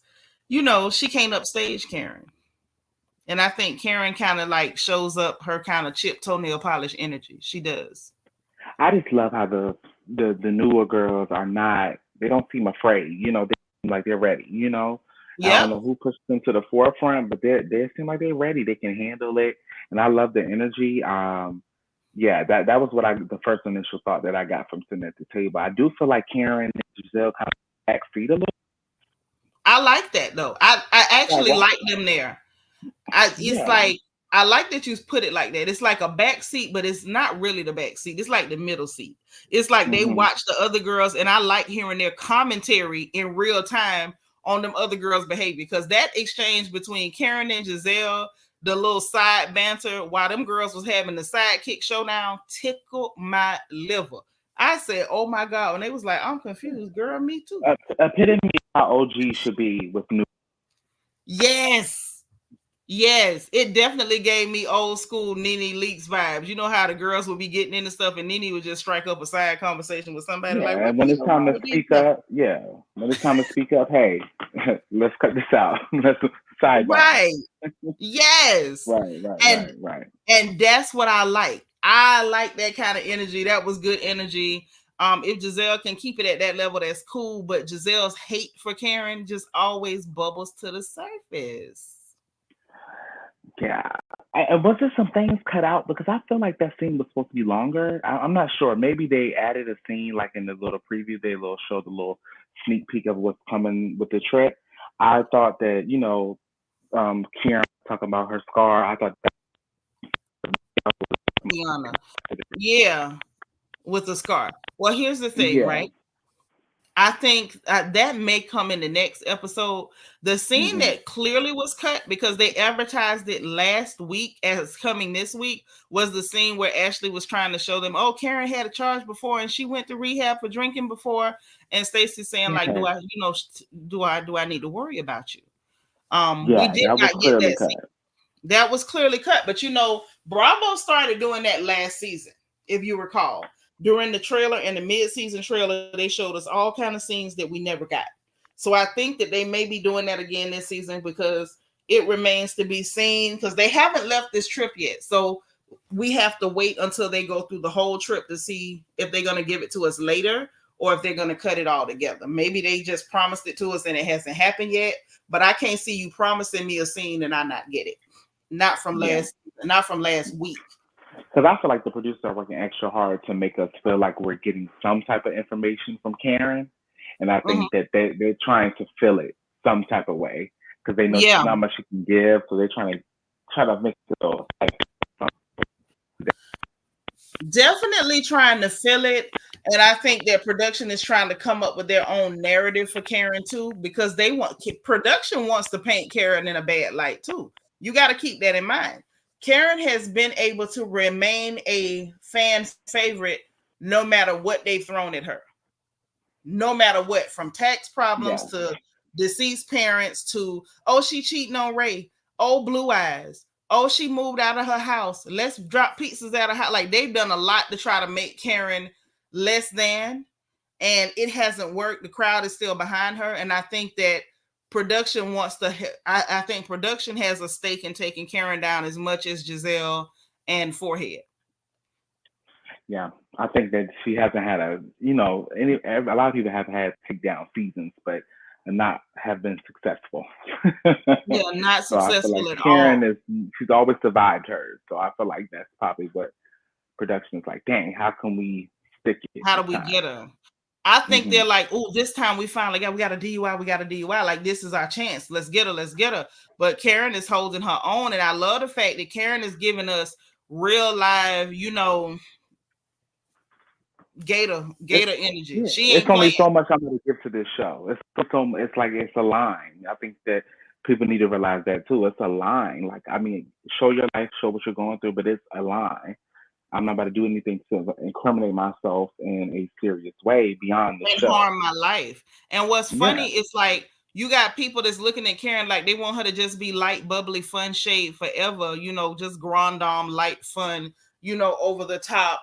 she can't upstage Karen. And I think Karen kind of like shows up her kind of chip toenail polish energy. She does. I just love how the newer girls are not. They don't seem afraid. They seem like they're ready. I don't know who pushed them to the forefront, but they seem like they're ready. They can handle it, and I love the energy. Yeah, that was the first initial thought that I got from sitting at the table. I do feel like Karen and Giselle kind of backseat a little. I like that though. I actually like them there. It's like, I like that you put it like that. It's like a back seat, but it's not really the back seat. It's like the middle seat. It's like they watch the other girls, and I like hearing their commentary in real time on them other girls' behavior, because that exchange between Karen and Giselle, the little side banter while them girls was having the sidekick showdown, tickled my liver. I said, oh my God. And they was like, I'm confused. Girl, me too. Epitome how OG should be with new. Yes, it definitely gave me old school Nene Leakes vibes. You know how the girls would be getting into stuff and Nene would just strike up a side conversation with somebody. And when it's time to speak up, hey, let's cut this out. Let's sidebar. Right. Yes. Right. And that's what I like. I like that kind of energy. That was good energy. If Giselle can keep it at that level, that's cool. But Giselle's hate for Karen just always bubbles to the surface. Yeah. And was there some things cut out? Because I feel like that scene was supposed to be longer. I'm not sure. Maybe they added a scene like in the little preview. They showed a little sneak peek of what's coming with the trip. I thought that, Karen talking about her scar. I thought that Kiana. Yeah, with the scar. Well, here's the thing, right? I think that may come in the next episode. The scene that clearly was cut because they advertised it last week as coming this week was the scene where Ashley was trying to show them, oh, Karen had a charge before and she went to rehab for drinking before. And Stacey saying like, do I need to worry about you? We did not get that scene. That was clearly cut. But Bravo started doing that last season, if you recall. During the trailer and the mid-season trailer, they showed us all kind of scenes that we never got. So I think that they may be doing that again this season because it remains to be seen, because they haven't left this trip yet. So we have to wait until they go through the whole trip to see if they're going to give it to us later or if they're going to cut it all together. Maybe they just promised it to us and it hasn't happened yet, but I can't see you promising me a scene and I not get it. Not from last week. Because I feel like the producers are working extra hard to make us feel like we're getting some type of information from Karen. And I think that they're trying to fill it some type of way because they know there's not much she can give. So they're trying to make it so. Definitely trying to fill it. And I think that production is trying to come up with their own narrative for Karen too, because production wants to paint Karen in a bad light too. You got to keep that in mind. Karen has been able to remain a fan favorite no matter what they've thrown at her. No matter what, from tax problems to deceased parents to, oh, she cheating on Ray. Oh, blue eyes. Oh, she moved out of her house. Let's drop pizzas out of her house. Like, they've done a lot to try to make Karen less than, and it hasn't worked. The crowd is still behind her. And I think that production wants to, I think production has a stake in taking Karen down as much as Giselle and Forehead. Yeah, I think that she hasn't had a lot of people have had takedown seasons, but not have been successful. Yeah, not successful at Karen all. She's always survived hers. So I feel like that's probably what production is like. Dang, how can we stick it? How do we get her? I think they're like, oh, this time we finally we got a DUI. Like, this is our chance. Let's get her. But Karen is holding her own. And I love the fact that Karen is giving us real live, Gator energy. Yeah, She it's ain't only playing. so much I'm going to give to this show. It's like it's a line. I think that people need to realize that too. It's a line. Like, I mean, show your life, show what you're going through, but it's a line. I'm not about to do anything to incriminate myself in a serious way beyond the And show. harm my life. And what's Yeah. funny is like you got people that's looking at Karen like they want her to just be light, bubbly, fun shade forever, just grand dame, light, fun, over the top,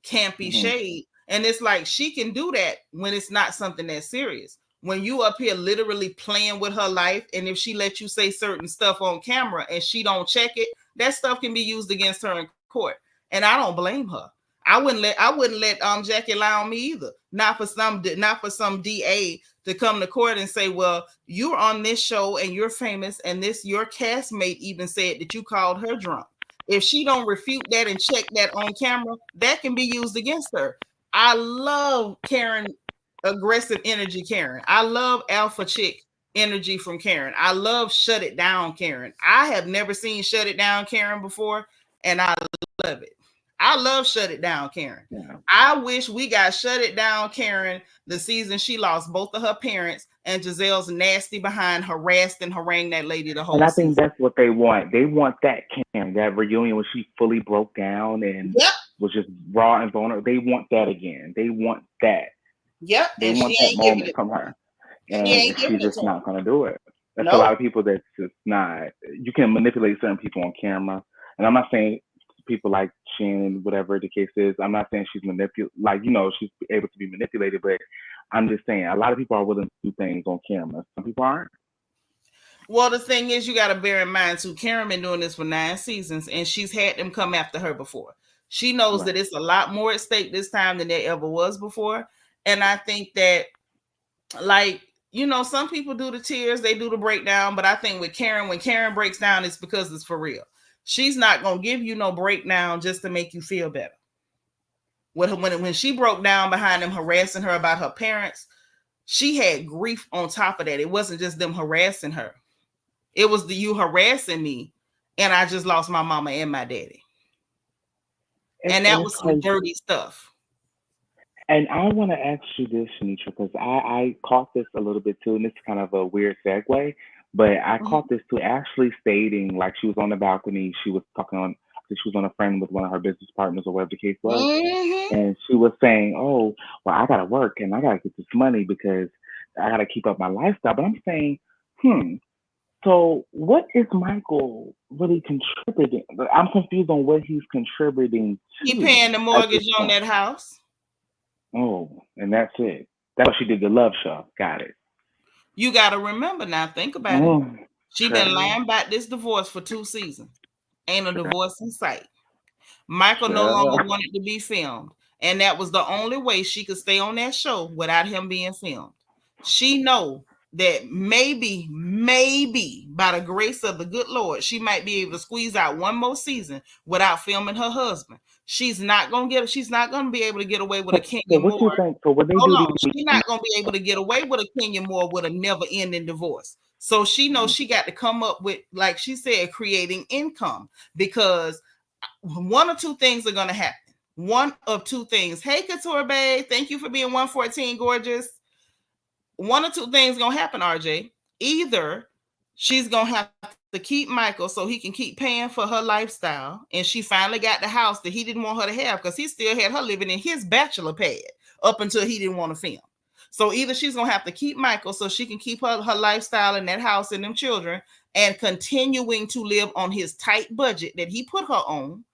campy Hmm. shade. And it's like she can do that when it's not something that's serious. When you up here literally playing with her life, and if she let you say certain stuff on camera and she don't check it, that stuff can be used against her in court. And I don't blame her. I wouldn't let Jackie lie on me either. Not for some DA to come to court and say, well, you're on this show and you're famous, and your castmate even said that you called her drunk. If she don't refute that and check that on camera, that can be used against her. I love Karen, aggressive energy Karen. I love alpha chick energy from Karen. I love shut it down Karen. I have never seen shut it down Karen before, and I love it. I love Shut It Down, Karen. Yeah. I wish we got Shut It Down, Karen, the season she lost both of her parents, and Giselle's nasty behind harassed and harangued that lady the whole And I season. think that's what they want. They want that Karen, that reunion when she fully broke down and was just raw and vulnerable. They want that again. They want that. Yep. They and want she that ain't giving moment it. from her. She And ain't she's giving it just to not going to do it. There's a Nope. lot of people that's just not. You can manipulate certain people on camera. And I'm not saying people like Shannon, whatever the case is, I'm not saying she's she's able to be manipulated, but I'm just saying a lot of people are willing to do things on camera. Some people aren't. Well, the thing is, you got to bear in mind too, Karen been doing this for 9 seasons, and she's had them come after her before. She knows that it's a lot more at stake this time than there ever was before. And I think that, like, some people do the tears, they do the breakdown, but I think with Karen, when Karen breaks down, it's because it's for real. She's not going to give you no breakdown just to make you feel better. When she broke down behind them harassing her about her parents, she had grief on top of that. It wasn't just them harassing her. It was you harassing me, and I just lost my mama and my daddy. And that was some dirty stuff. And I want to ask you this, Seanitra, because I caught this a little bit too, and it's kind of a weird segue, but I caught this too, actually stating like she was on the balcony, she was on a friend with one of her business partners or whatever the case was, and she was saying, oh, well, I got to work and I got to get this money because I got to keep up my lifestyle. But I'm saying, so what is Michael really contributing? I'm confused on what he's contributing to. He paying the mortgage on that house. Oh, and that's it. That's what she did, the love show. Got it. You got to remember now, think about it. She been lying about this divorce for 2 seasons. Ain't a divorce in sight. Michael no longer wanted to be filmed. And that was the only way she could stay on that show without him being filmed. She know that maybe by the grace of the good Lord, she might be able to squeeze out one more season without filming her husband. She's not gonna be able to get away with a Kenya Moore. She's not gonna be able to get away with a Kenya Moore with a never-ending divorce. So she knows she got to come up with, like she said, creating income, because one or two things are gonna happen. One of two things. Hey, Couture Babe, thank you for being 114, gorgeous. One or two things gonna happen, RJ. Either she's gonna have to keep Michael so he can keep paying for her lifestyle, and she finally got the house that he didn't want her to have because he still had her living in his bachelor pad up until he didn't want to film. So either she's gonna have to keep Michael so she can keep her lifestyle in that house and them children, and continuing to live on his tight budget that he put her on,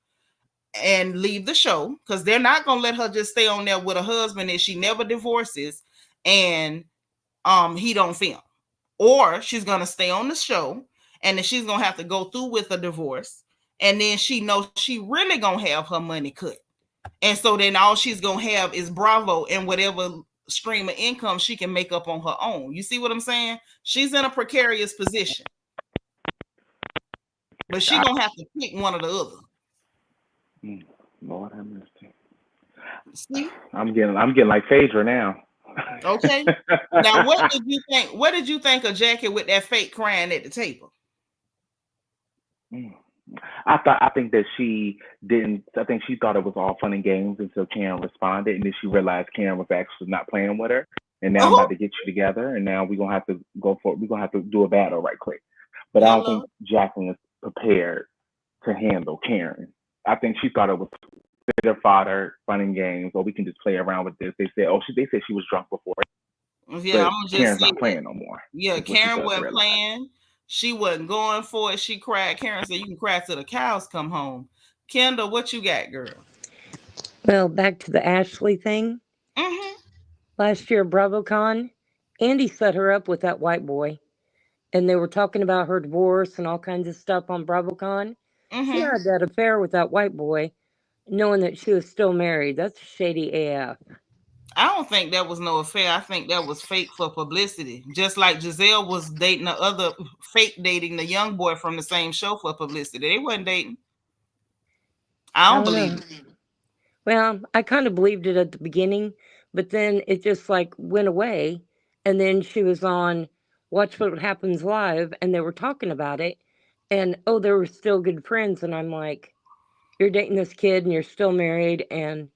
and leave the show, because they're not gonna let her just stay on there with a husband that she never divorces and he don't film. Or she's gonna stay on the show, and then she's gonna have to go through with a divorce, and then she knows she really gonna have her money cut, and so then all she's gonna have is Bravo and whatever stream of income she can make up on her own. You see what I'm saying? She's in a precarious position, but she gonna have to pick one or the other. Lord have mercy. See, I'm getting like Phaedra now. Okay. Now, what did you think? What did you think of Jackie with that fake crying at the table? I think that she didn't. I think she thought it was all fun and games until Karen responded, and then she realized Karen was actually not playing with her. And now I'm Oh, about to get you together, and now we're gonna have to go for. We're gonna have to do a battle right quick. But I don't think hello. Jacqueline is prepared to handle Karen. I think she thought it was bitter fodder, fun and games, or we can just play around with this. They said, oh, they said she was drunk before, Yeah, I'm but gonna just Karen's say not that. playing no more. Yeah, Is what she Karen failed to wasn't realize. playing. She wasn't going for it. She cried. Karen said, "You can cry till the cows come home." Kendall, what you got, girl? Well, back to the Ashley thing. Mm-hmm. Last year, BravoCon, Andy set her up with that white boy, and they were talking about her divorce and all kinds of stuff on BravoCon. She Mm-hmm. had that affair with that white boy, knowing that she was still married. That's shady AF. I don't think that was no affair. I think that was fake for publicity. Just like Giselle was dating the other fake dating the young boy from the same show for publicity. They wasn't dating. I I don't don't believe know. it. Well, I kind of believed it at the beginning, but then it just like went away. And then she was on Watch What Happens Live, and they were talking about it. And oh, they were still good friends. And I'm like, you're dating this kid and you're still married and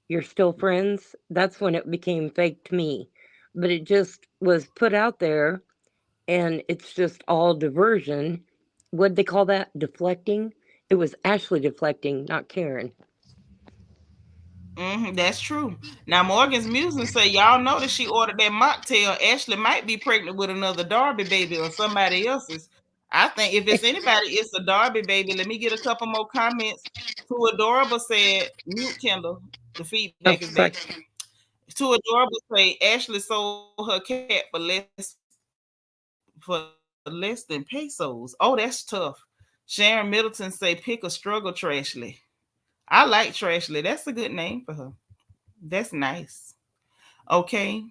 you're still friends. That's when it became fake to me. But it just was put out there, and it's just all diversion. What'd they call that? Deflecting? It was Ashley deflecting, not Karen. That's true. Now Morgan's Musin say y'all know that she ordered that mocktail. Ashley might be pregnant with another Darby baby or somebody else's. I think if it's anybody, it's a Darby baby. Let me get a couple more comments. Too Adorable said, mute Kendall. The feedback Oh, is bad. sorry. Too Adorable say Ashley sold her cat for less than pesos. Oh, that's tough. Sharon Middleton say pick a struggle Trashly. I like Trashly. That's a good name for her. That's nice. Okay.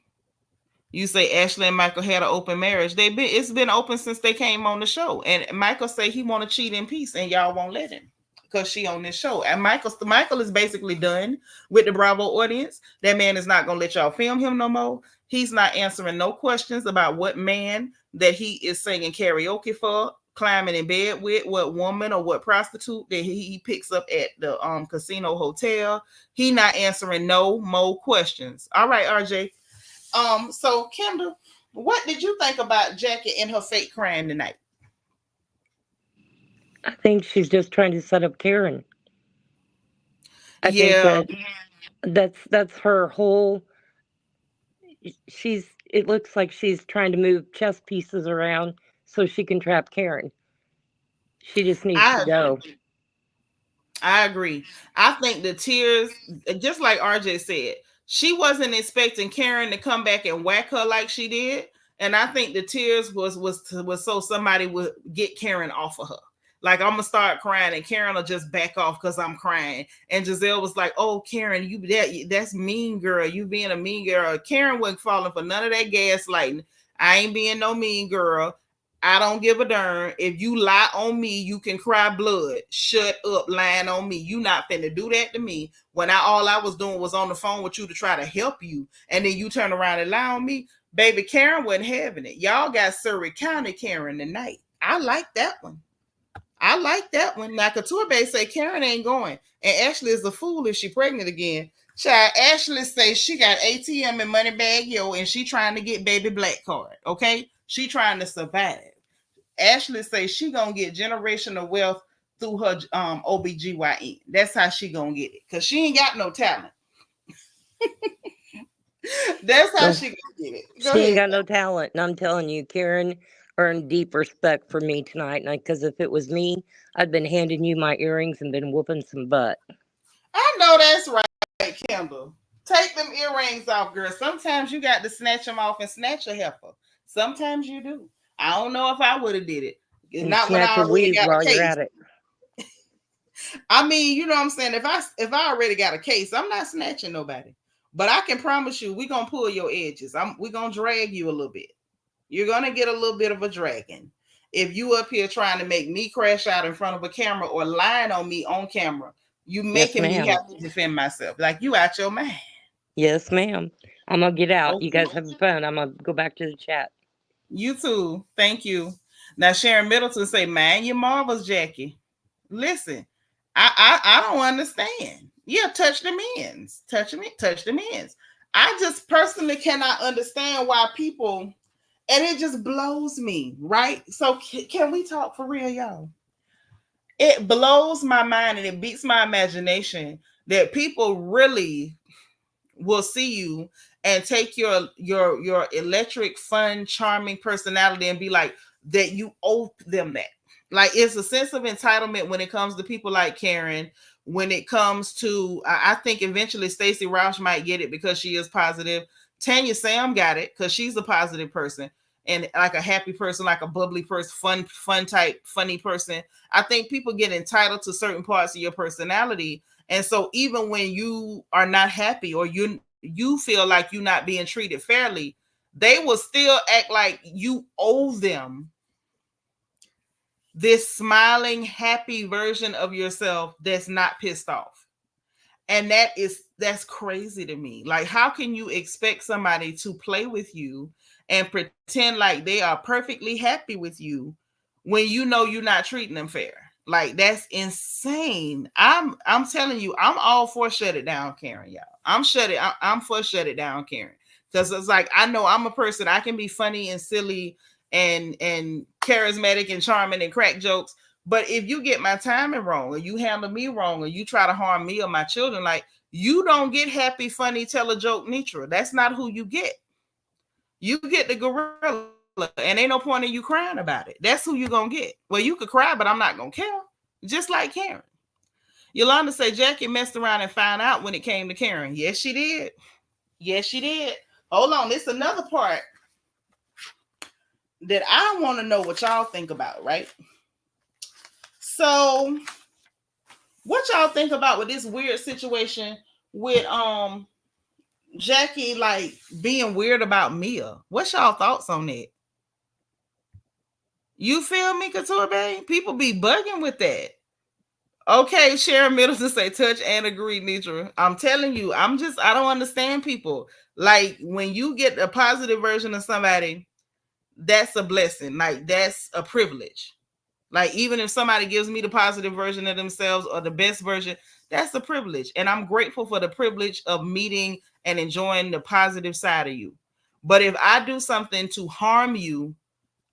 You say Ashley and Michael had an open marriage. It's been open since they came on the show. And Michael say he want to cheat in peace and y'all won't let him because she on this show. And Michael is basically done with the Bravo audience. That man is not gonna let y'all film him no more. He's not answering no questions about what man that he is singing karaoke for, climbing in bed with, what woman or what prostitute that he picks up at the casino hotel. He not answering no more questions. All right, RJ. So Kendall, what did you think about Jackie and her fake crying tonight? I think she's just trying to set up Karen. I think Yeah, that that's her whole. She's. It looks like she's trying to move chess pieces around so she can trap Karen. She just needs to I go. I agree. I think the tears, just like RJ said, she wasn't expecting Karen to come back and whack her like she did, and I think the tears was so somebody would get Karen off of her. Like I'm gonna start crying, and Karen will just back off because I'm crying. And Giselle was like, "Oh, Karen, that's mean girl. You being a mean girl." Karen wasn't falling for none of that gaslighting. I ain't being no mean girl. I don't give a darn. If you lie on me, you can cry blood. Shut up, lying on me. You not finna do that to me. When all I was doing was on the phone with you to try to help you, and then you turn around and lie on me. Baby, Karen wasn't having it. Y'all got Surrey County Karen tonight. I like that one. I like that one. Now Couture say Karen ain't going. And Ashley is a fool if she pregnant again. Child, Ashley say she got ATM and money bag yo, and she trying to get baby black card. Okay? She trying to survive. Ashley say she gonna get generational wealth through her OBGYN. That's how she gonna get it. Cause she ain't got no talent. That's how Well, she gonna get it. Go she ain't ahead. got no talent, and I'm telling you, Karen earned deep respect from me tonight. Because if it was me, I'd been handing you my earrings and been whooping some butt. I know that's right, Kendall. Take them earrings off, girl. Sometimes you got to snatch them off and snatch a heifer. Sometimes you do. I don't know if I would have did it. And Not when snatch I her already weaves got a while you're case. at it. I mean, you know what I'm saying? If I already got a case, I'm not snatching nobody. But I can promise you, we're gonna pull your edges. We're gonna drag you a little bit. You're gonna get a little bit of a dragging. If you up here trying to make me crash out in front of a camera or lying on me on camera, you Yes, making me ma'am. have to defend myself. Like you out your mind. Yes, ma'am. I'm gonna get out. You Okay. guys having fun. I'm gonna go back to the chat. You too. Thank you. Now Sharon Middleton say, "Man, your marbles, Jackie." Listen, I don't understand. Yeah, touch the men's. Touch the men's. I just personally cannot understand why people, and it just blows me, right? So can we talk for real, y'all? It blows my mind and it beats my imagination that people really will see you and take your electric, fun, charming personality and be like that you owe them that. Like it's a sense of entitlement when it comes to people like Karen. When it comes to, I think eventually Stacey Roush might get it because she is positive. Tanya Sam got it because she's a positive person and like a happy person, like a bubbly person, fun type, funny person. I think people get entitled to certain parts of your personality, and so even when you are not happy or you feel like you're not being treated fairly, they will still act like you owe them this smiling, happy version of yourself that's not pissed off. And that's crazy to me. Like, how can you expect somebody to play with you and pretend like they are perfectly happy with you when you know you're not treating them fair? Like, that's insane. I'm telling you, I'm all for shut it down, Karen, y'all. I'm for shut it down, Karen. Because it's like, I know I'm a person, I can be funny and silly and charismatic and charming and crack jokes. But if you get my timing wrong or you handle me wrong or you try to harm me or my children, like, you don't get happy, funny, tell a joke, Nitra. That's not who you get. You get the gorilla, and ain't no point in you crying about it. That's who you gonna get. Well, you could cry, but I'm not gonna care. Just like Karen. Yolanda say Jackie messed around and found out when it came to Karen. Yes, she did. Yes, she did. Hold on, this is another part that I want to know what y'all think about, right? So, what y'all think about with this weird situation with Jackie like being weird about Mia? What's y'all thoughts on that? You feel me, Couture Bay? People be bugging with that. Okay, Sharon Middleton say touch and agree, Nitra. I'm telling you, I don't understand people. Like, when you get a positive version of somebody, that's a blessing. Like, that's a privilege. Like, even if somebody gives me the positive version of themselves or the best version, that's a privilege. And I'm grateful for the privilege of meeting and enjoying the positive side of you. But if I do something to harm you,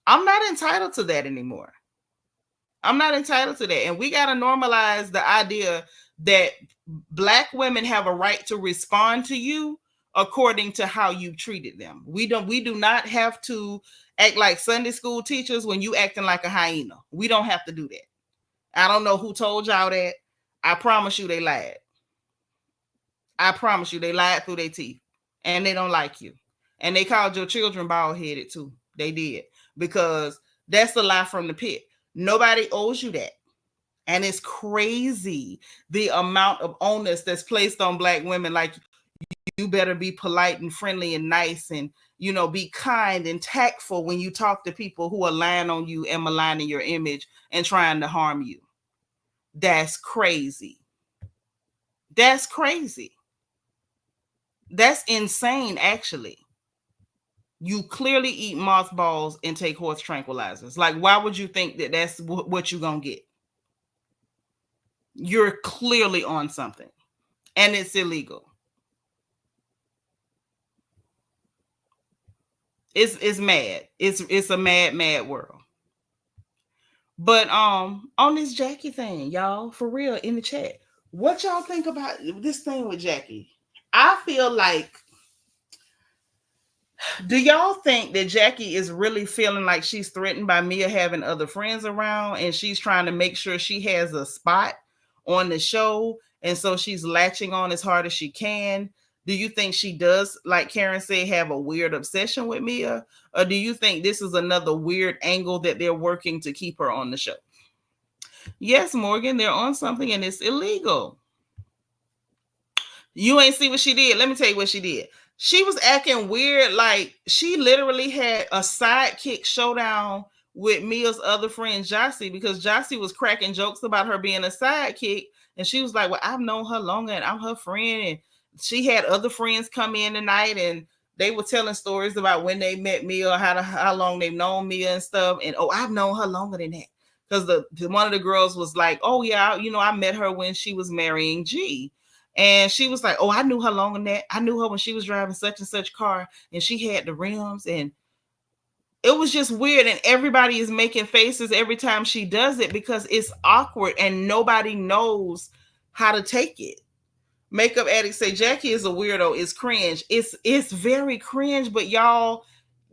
I'm not entitled to that anymore. I'm not entitled to that. And we got to normalize the idea that Black women have a right to respond to you according to how you treated them. We do not have to act like Sunday school teachers when you acting like a hyena. We don't have to do that. I don't know who told y'all that. I promise you they lied. I promise you they lied through their teeth. And they don't like you. And they called your children bald-headed too. They did. Because that's the lie from the pit. Nobody owes you that. And it's crazy the amount of onus that's placed on Black women. Like, you better be polite and friendly and nice and, be kind and tactful when you talk to people who are lying on you and maligning your image and trying to harm you. That's crazy. That's crazy. That's insane, actually. You clearly eat mothballs and take horse tranquilizers. Like, why would you think that that's what you're going to get? You're clearly on something. And it's illegal. It's mad. It's a mad world. But on this Jackie thing, y'all, for real, in the chat, what y'all think about this thing with Jackie? I feel like, do y'all think that Jackie is really feeling like she's threatened by Mia having other friends around and she's trying to make sure she has a spot on the show, and so she's latching on as hard as she can? Do you think she does, like Karen said, have a weird obsession with Mia? Or do you think this is another weird angle that they're working to keep her on the show? Yes, Morgan, they're on something and it's illegal. You ain't see what she did. Let me tell you what she did. She was acting weird. Like, she literally had a sidekick showdown with Mia's other friend, Jassi, because Jassi was cracking jokes about her being a sidekick. And she was like, well, I've known her longer and I'm her friend. And she had other friends come in tonight and they were telling stories about when they met Mia, how long they've known Mia and stuff. And, oh, I've known her longer than that. because the one of the girls was like, oh yeah, I met her when she was marrying G. And she was like, oh, I knew her longer than that. I knew her when she was driving such and such car and she had the rims. And it was just weird. And everybody is making faces every time she does it because it's awkward and nobody knows how to take it. Makeup addict say Jackie is a weirdo. It's cringe. It's very cringe, but y'all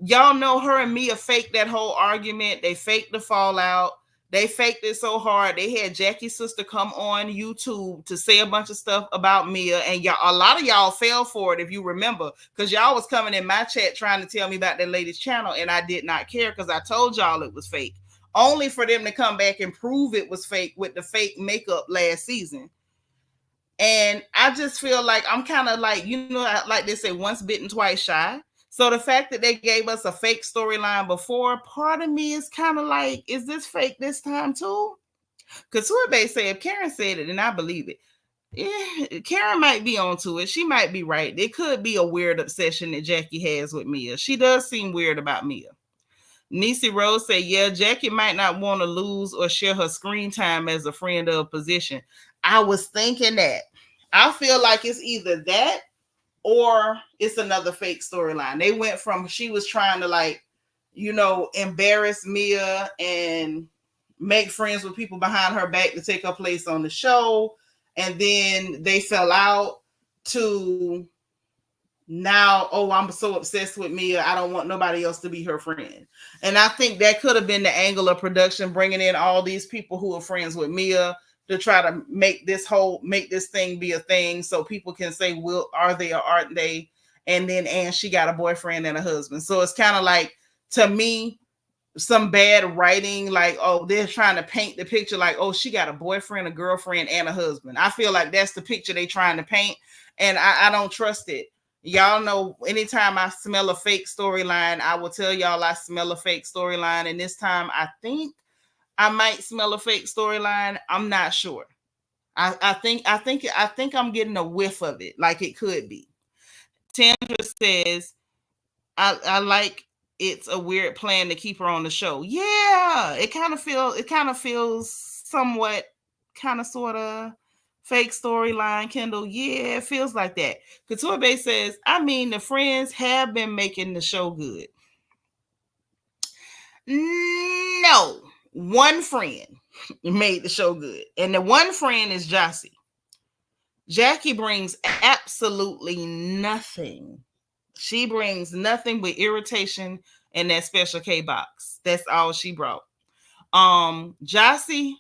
know her and Mia faked that whole argument. They faked the fallout. They faked it so hard. They had Jackie's sister come on YouTube to say a bunch of stuff about Mia, and y'all, a lot of y'all fell for it if you remember, because y'all was coming in my chat trying to tell me about that lady's channel, and I did not care because I told y'all it was fake. Only for them to come back and prove it was fake with the fake makeup last season. And I just feel like I'm kind of like, like they say, once bitten, twice shy. So the fact that they gave us a fake storyline before, part of me is kind of like, is this fake this time too? Because Tourbe said, if Karen said it, then I believe it. Yeah, Karen might be onto it. She might be right. It could be a weird obsession that Jackie has with Mia. She does seem weird about Mia. Niecy Rose said, yeah, Jackie might not want to lose or share her screen time as a friend of position. I was thinking that. I feel like it's either that or it's another fake storyline. They went from she was trying to like, embarrass Mia and make friends with people behind her back to take her place on the show. And then they fell out to now, oh, I'm so obsessed with Mia, I don't want nobody else to be her friend. And I think that could have been the angle of production, bringing in all these people who are friends with Mia to try to make this thing be a thing so people can say, well, are they or aren't they? And she got a boyfriend and a husband. So it's kind of like, to me, some bad writing, like, oh, they're trying to paint the picture like, oh, she got a boyfriend, a girlfriend, and a husband. I feel like that's the picture they trying to paint, and I don't trust it. Y'all know, anytime I smell a fake storyline, I will tell y'all I smell a fake storyline, and this time I think I might smell a fake storyline. I'm not sure. I think I'm getting a whiff of it, like it could be. Tandra says, I like it's a weird plan to keep her on the show. Yeah, it kind of feels somewhat kind of sort of fake storyline, Kendall. Yeah, it feels like that. Couture Bay says, I mean, the friends have been making the show good. No, one friend made the show good, and the one friend is Jassi. Jackie brings absolutely nothing. She brings nothing but irritation in that special K box. That's all she brought. Jassi,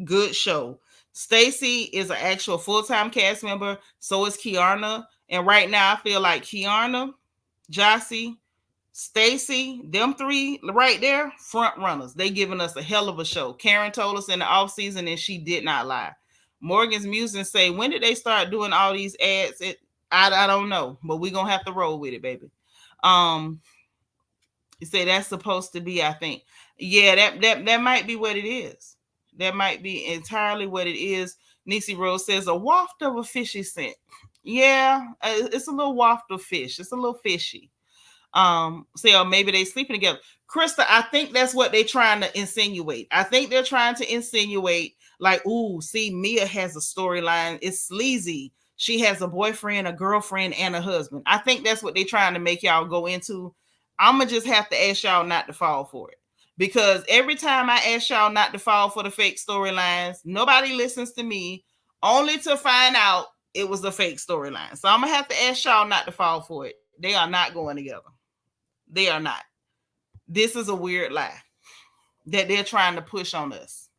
good show. Stacey is an actual full-time cast member. So is Kiana. And right now I feel like Kiana, Jassi, Stacey, them three right there, front runners. They giving us a hell of a show. Karen told us in the off season, and she did not lie. Morgan's Musing say, when did they start doing all these ads? I don't know, but we're gonna have to roll with it, baby. You say that's supposed to be, I think. Yeah, that might be what it is. That might be entirely what it is. Niecy Rose says a waft of a fishy scent. Yeah, it's a little waft of fish. It's a little fishy. So maybe they sleeping together. Krista, I think that's what they're trying to insinuate. I think they're trying to insinuate, like, ooh, see, Mia has a storyline. It's sleazy. She has a boyfriend, a girlfriend, and a husband. I think that's what they're trying to make y'all go into. I'm gonna just have to ask y'all not to fall for it, because every time I ask y'all not to fall for the fake storylines, nobody listens to me, only to find out it was a fake storyline. So I'm gonna have to ask y'all not to fall for it. They are not going together. They are not. This is a weird lie that they're trying to push on us.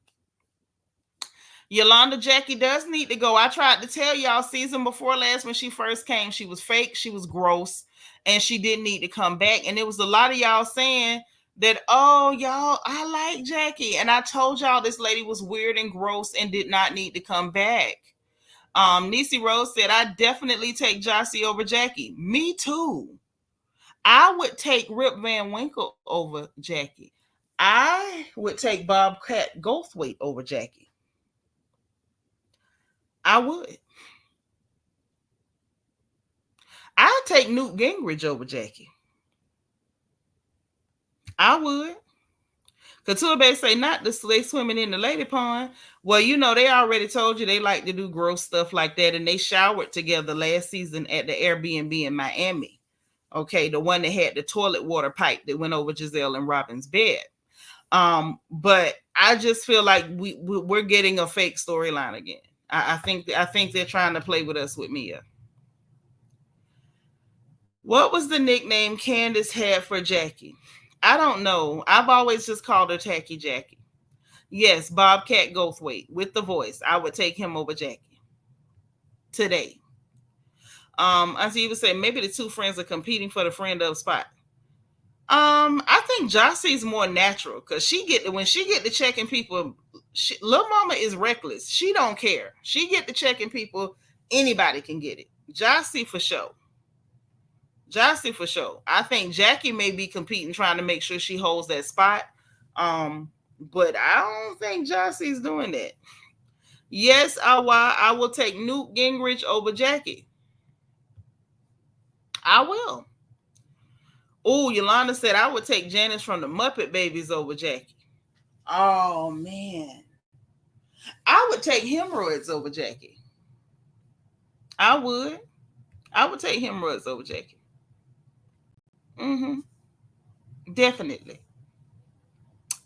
Yolanda Jackie does need to go. I tried to tell y'all season before last, when she first came, she was fake, she was gross, and she didn't need to come back. And there was a lot of y'all saying that, oh, y'all, I like Jackie. And I told y'all this lady was weird and gross and did not need to come back. Niecy Rose said, I definitely take Jassi over Jackie. Me too. I would take Rip Van Winkle over Jackie. I would take Bobcat Goldthwait over Jackie. I would. I'd take Newt Gingrich over Jackie. I would. Katuabe say not this, they swimming in the lady pond. Well, you know, they already told you they like to do gross stuff like that, and they showered together last season at the Airbnb in Miami. Okay, the one that had the toilet water pipe that went over Giselle and Robin's bed. But I just feel like we're getting a fake storyline again. I think they're trying to play with us with Mia. What was the nickname Candace had for Jackie? I don't know. I've always just called her Tacky Jackie. Yes, Bobcat Goldthwait with the voice. I would take him over Jackie today. As you would say, maybe the two friends are competing for the friend of spot. I think Jassi's more natural because when she get to checking people, Lil Mama is reckless. She don't care. She get to checking people, anybody can get it. Jassi for sure. Jassi for sure. I think Jackie may be competing, trying to make sure she holds that spot. But I don't think Jassi's doing that. Yes, I will take Newt Gingrich over Jackie. I will. Oh, Yolanda said I would take Janice from the Muppet Babies over Jackie. Oh, man. I would take hemorrhoids over Jackie. I would take hemorrhoids over Jackie. Definitely.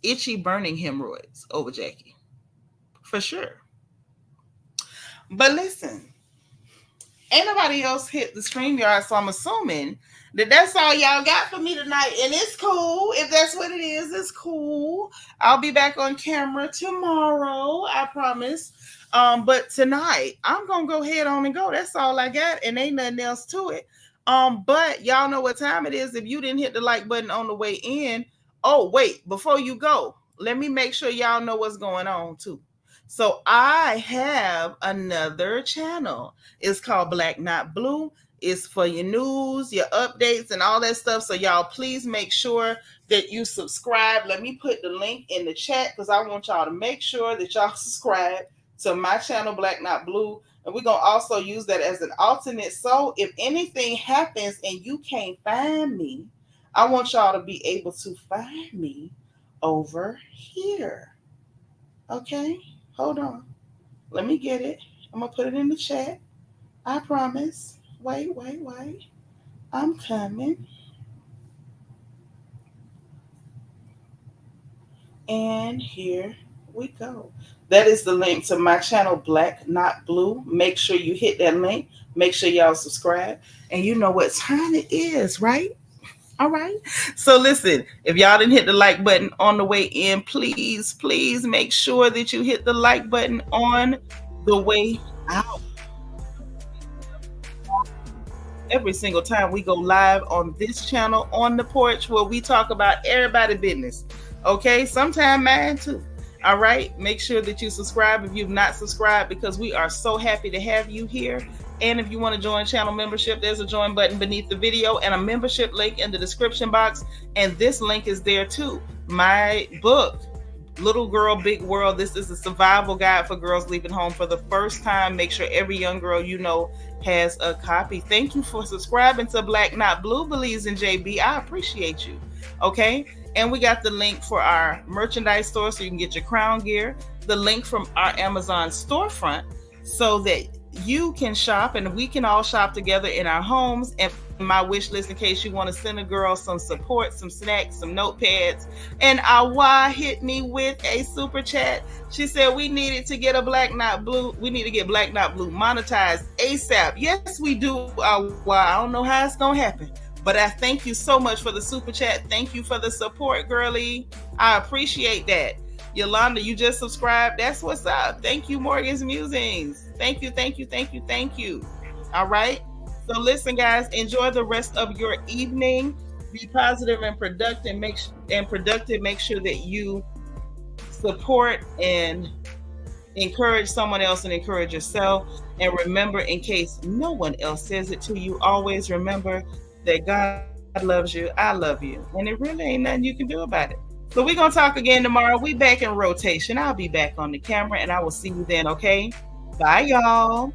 Itchy burning hemorrhoids over Jackie. For sure. But listen, ain't nobody else hit the StreamYard, so I'm assuming that that's all y'all got for me tonight. And it's cool. If that's what it is, it's cool. I'll be back on camera tomorrow, I promise. But tonight, I'm going to go ahead on and go. That's all I got, and ain't nothing else to it. But y'all know what time it is. If you didn't hit the like button on the way in, oh, wait, before you go, let me make sure y'all know what's going on, too. So I have another channel. It's called Black Not Blue. It's for your news, your updates, and all that stuff. So y'all please make sure that you subscribe. Let me put the link in the chat because I want y'all to make sure that y'all subscribe to my channel, Black Not Blue. And we're going to also use that as an alternate. So if anything happens and you can't find me, I want y'all to be able to find me over here. Okay? Hold on. Let me get it. I'm going to put it in the chat. I promise. Wait. I'm coming. And here we go. That is the link to my channel, Black Not Blue. Make sure you hit that link. Make sure y'all subscribe. And you know what time it is, right? All right. So listen, if y'all didn't hit the like button on the way in, please make sure that you hit the like button on the way out. Every single time we go live on this channel on the porch where we talk about everybody's business. Okay. Sometime mine too. All right. Make sure that you subscribe if you've not subscribed because we are so happy to have you here. And if you want to join channel membership, there's a join button beneath the video and a membership link in the description box. And this link is there too. My book, Little Girl, Big World. This is a survival guide for girls leaving home for the first time. Make sure every young girl you know has a copy. Thank you for subscribing to Black Not Blue, Believes in JB. I appreciate you. Okay. And we got the link for our merchandise store so you can get your crown gear. The link from our Amazon storefront so that you can shop and we can all shop together in our homes. And my wish list in case you want to send a girl some support, some snacks, some notepads. And Awa hit me with a super chat. She said we needed to get a Black Not Blue. We need to get Black Not Blue monetized ASAP. Yes, we do, Awa. I don't know how it's going to happen. But I thank you so much for the super chat. Thank you for the support, girlie. I appreciate that. Yolanda, you just subscribed. That's what's up. Thank you, Morgan's Musings. Thank you. All right. So listen, guys, enjoy the rest of your evening. Be positive and productive. Make sure that you support and encourage someone else and encourage yourself. And remember, in case no one else says it to you, always remember that God loves you. I love you. And it really ain't nothing you can do about it. So we're going to talk again tomorrow. We back in rotation. I'll be back on the camera and I will see you then, okay? Bye, y'all.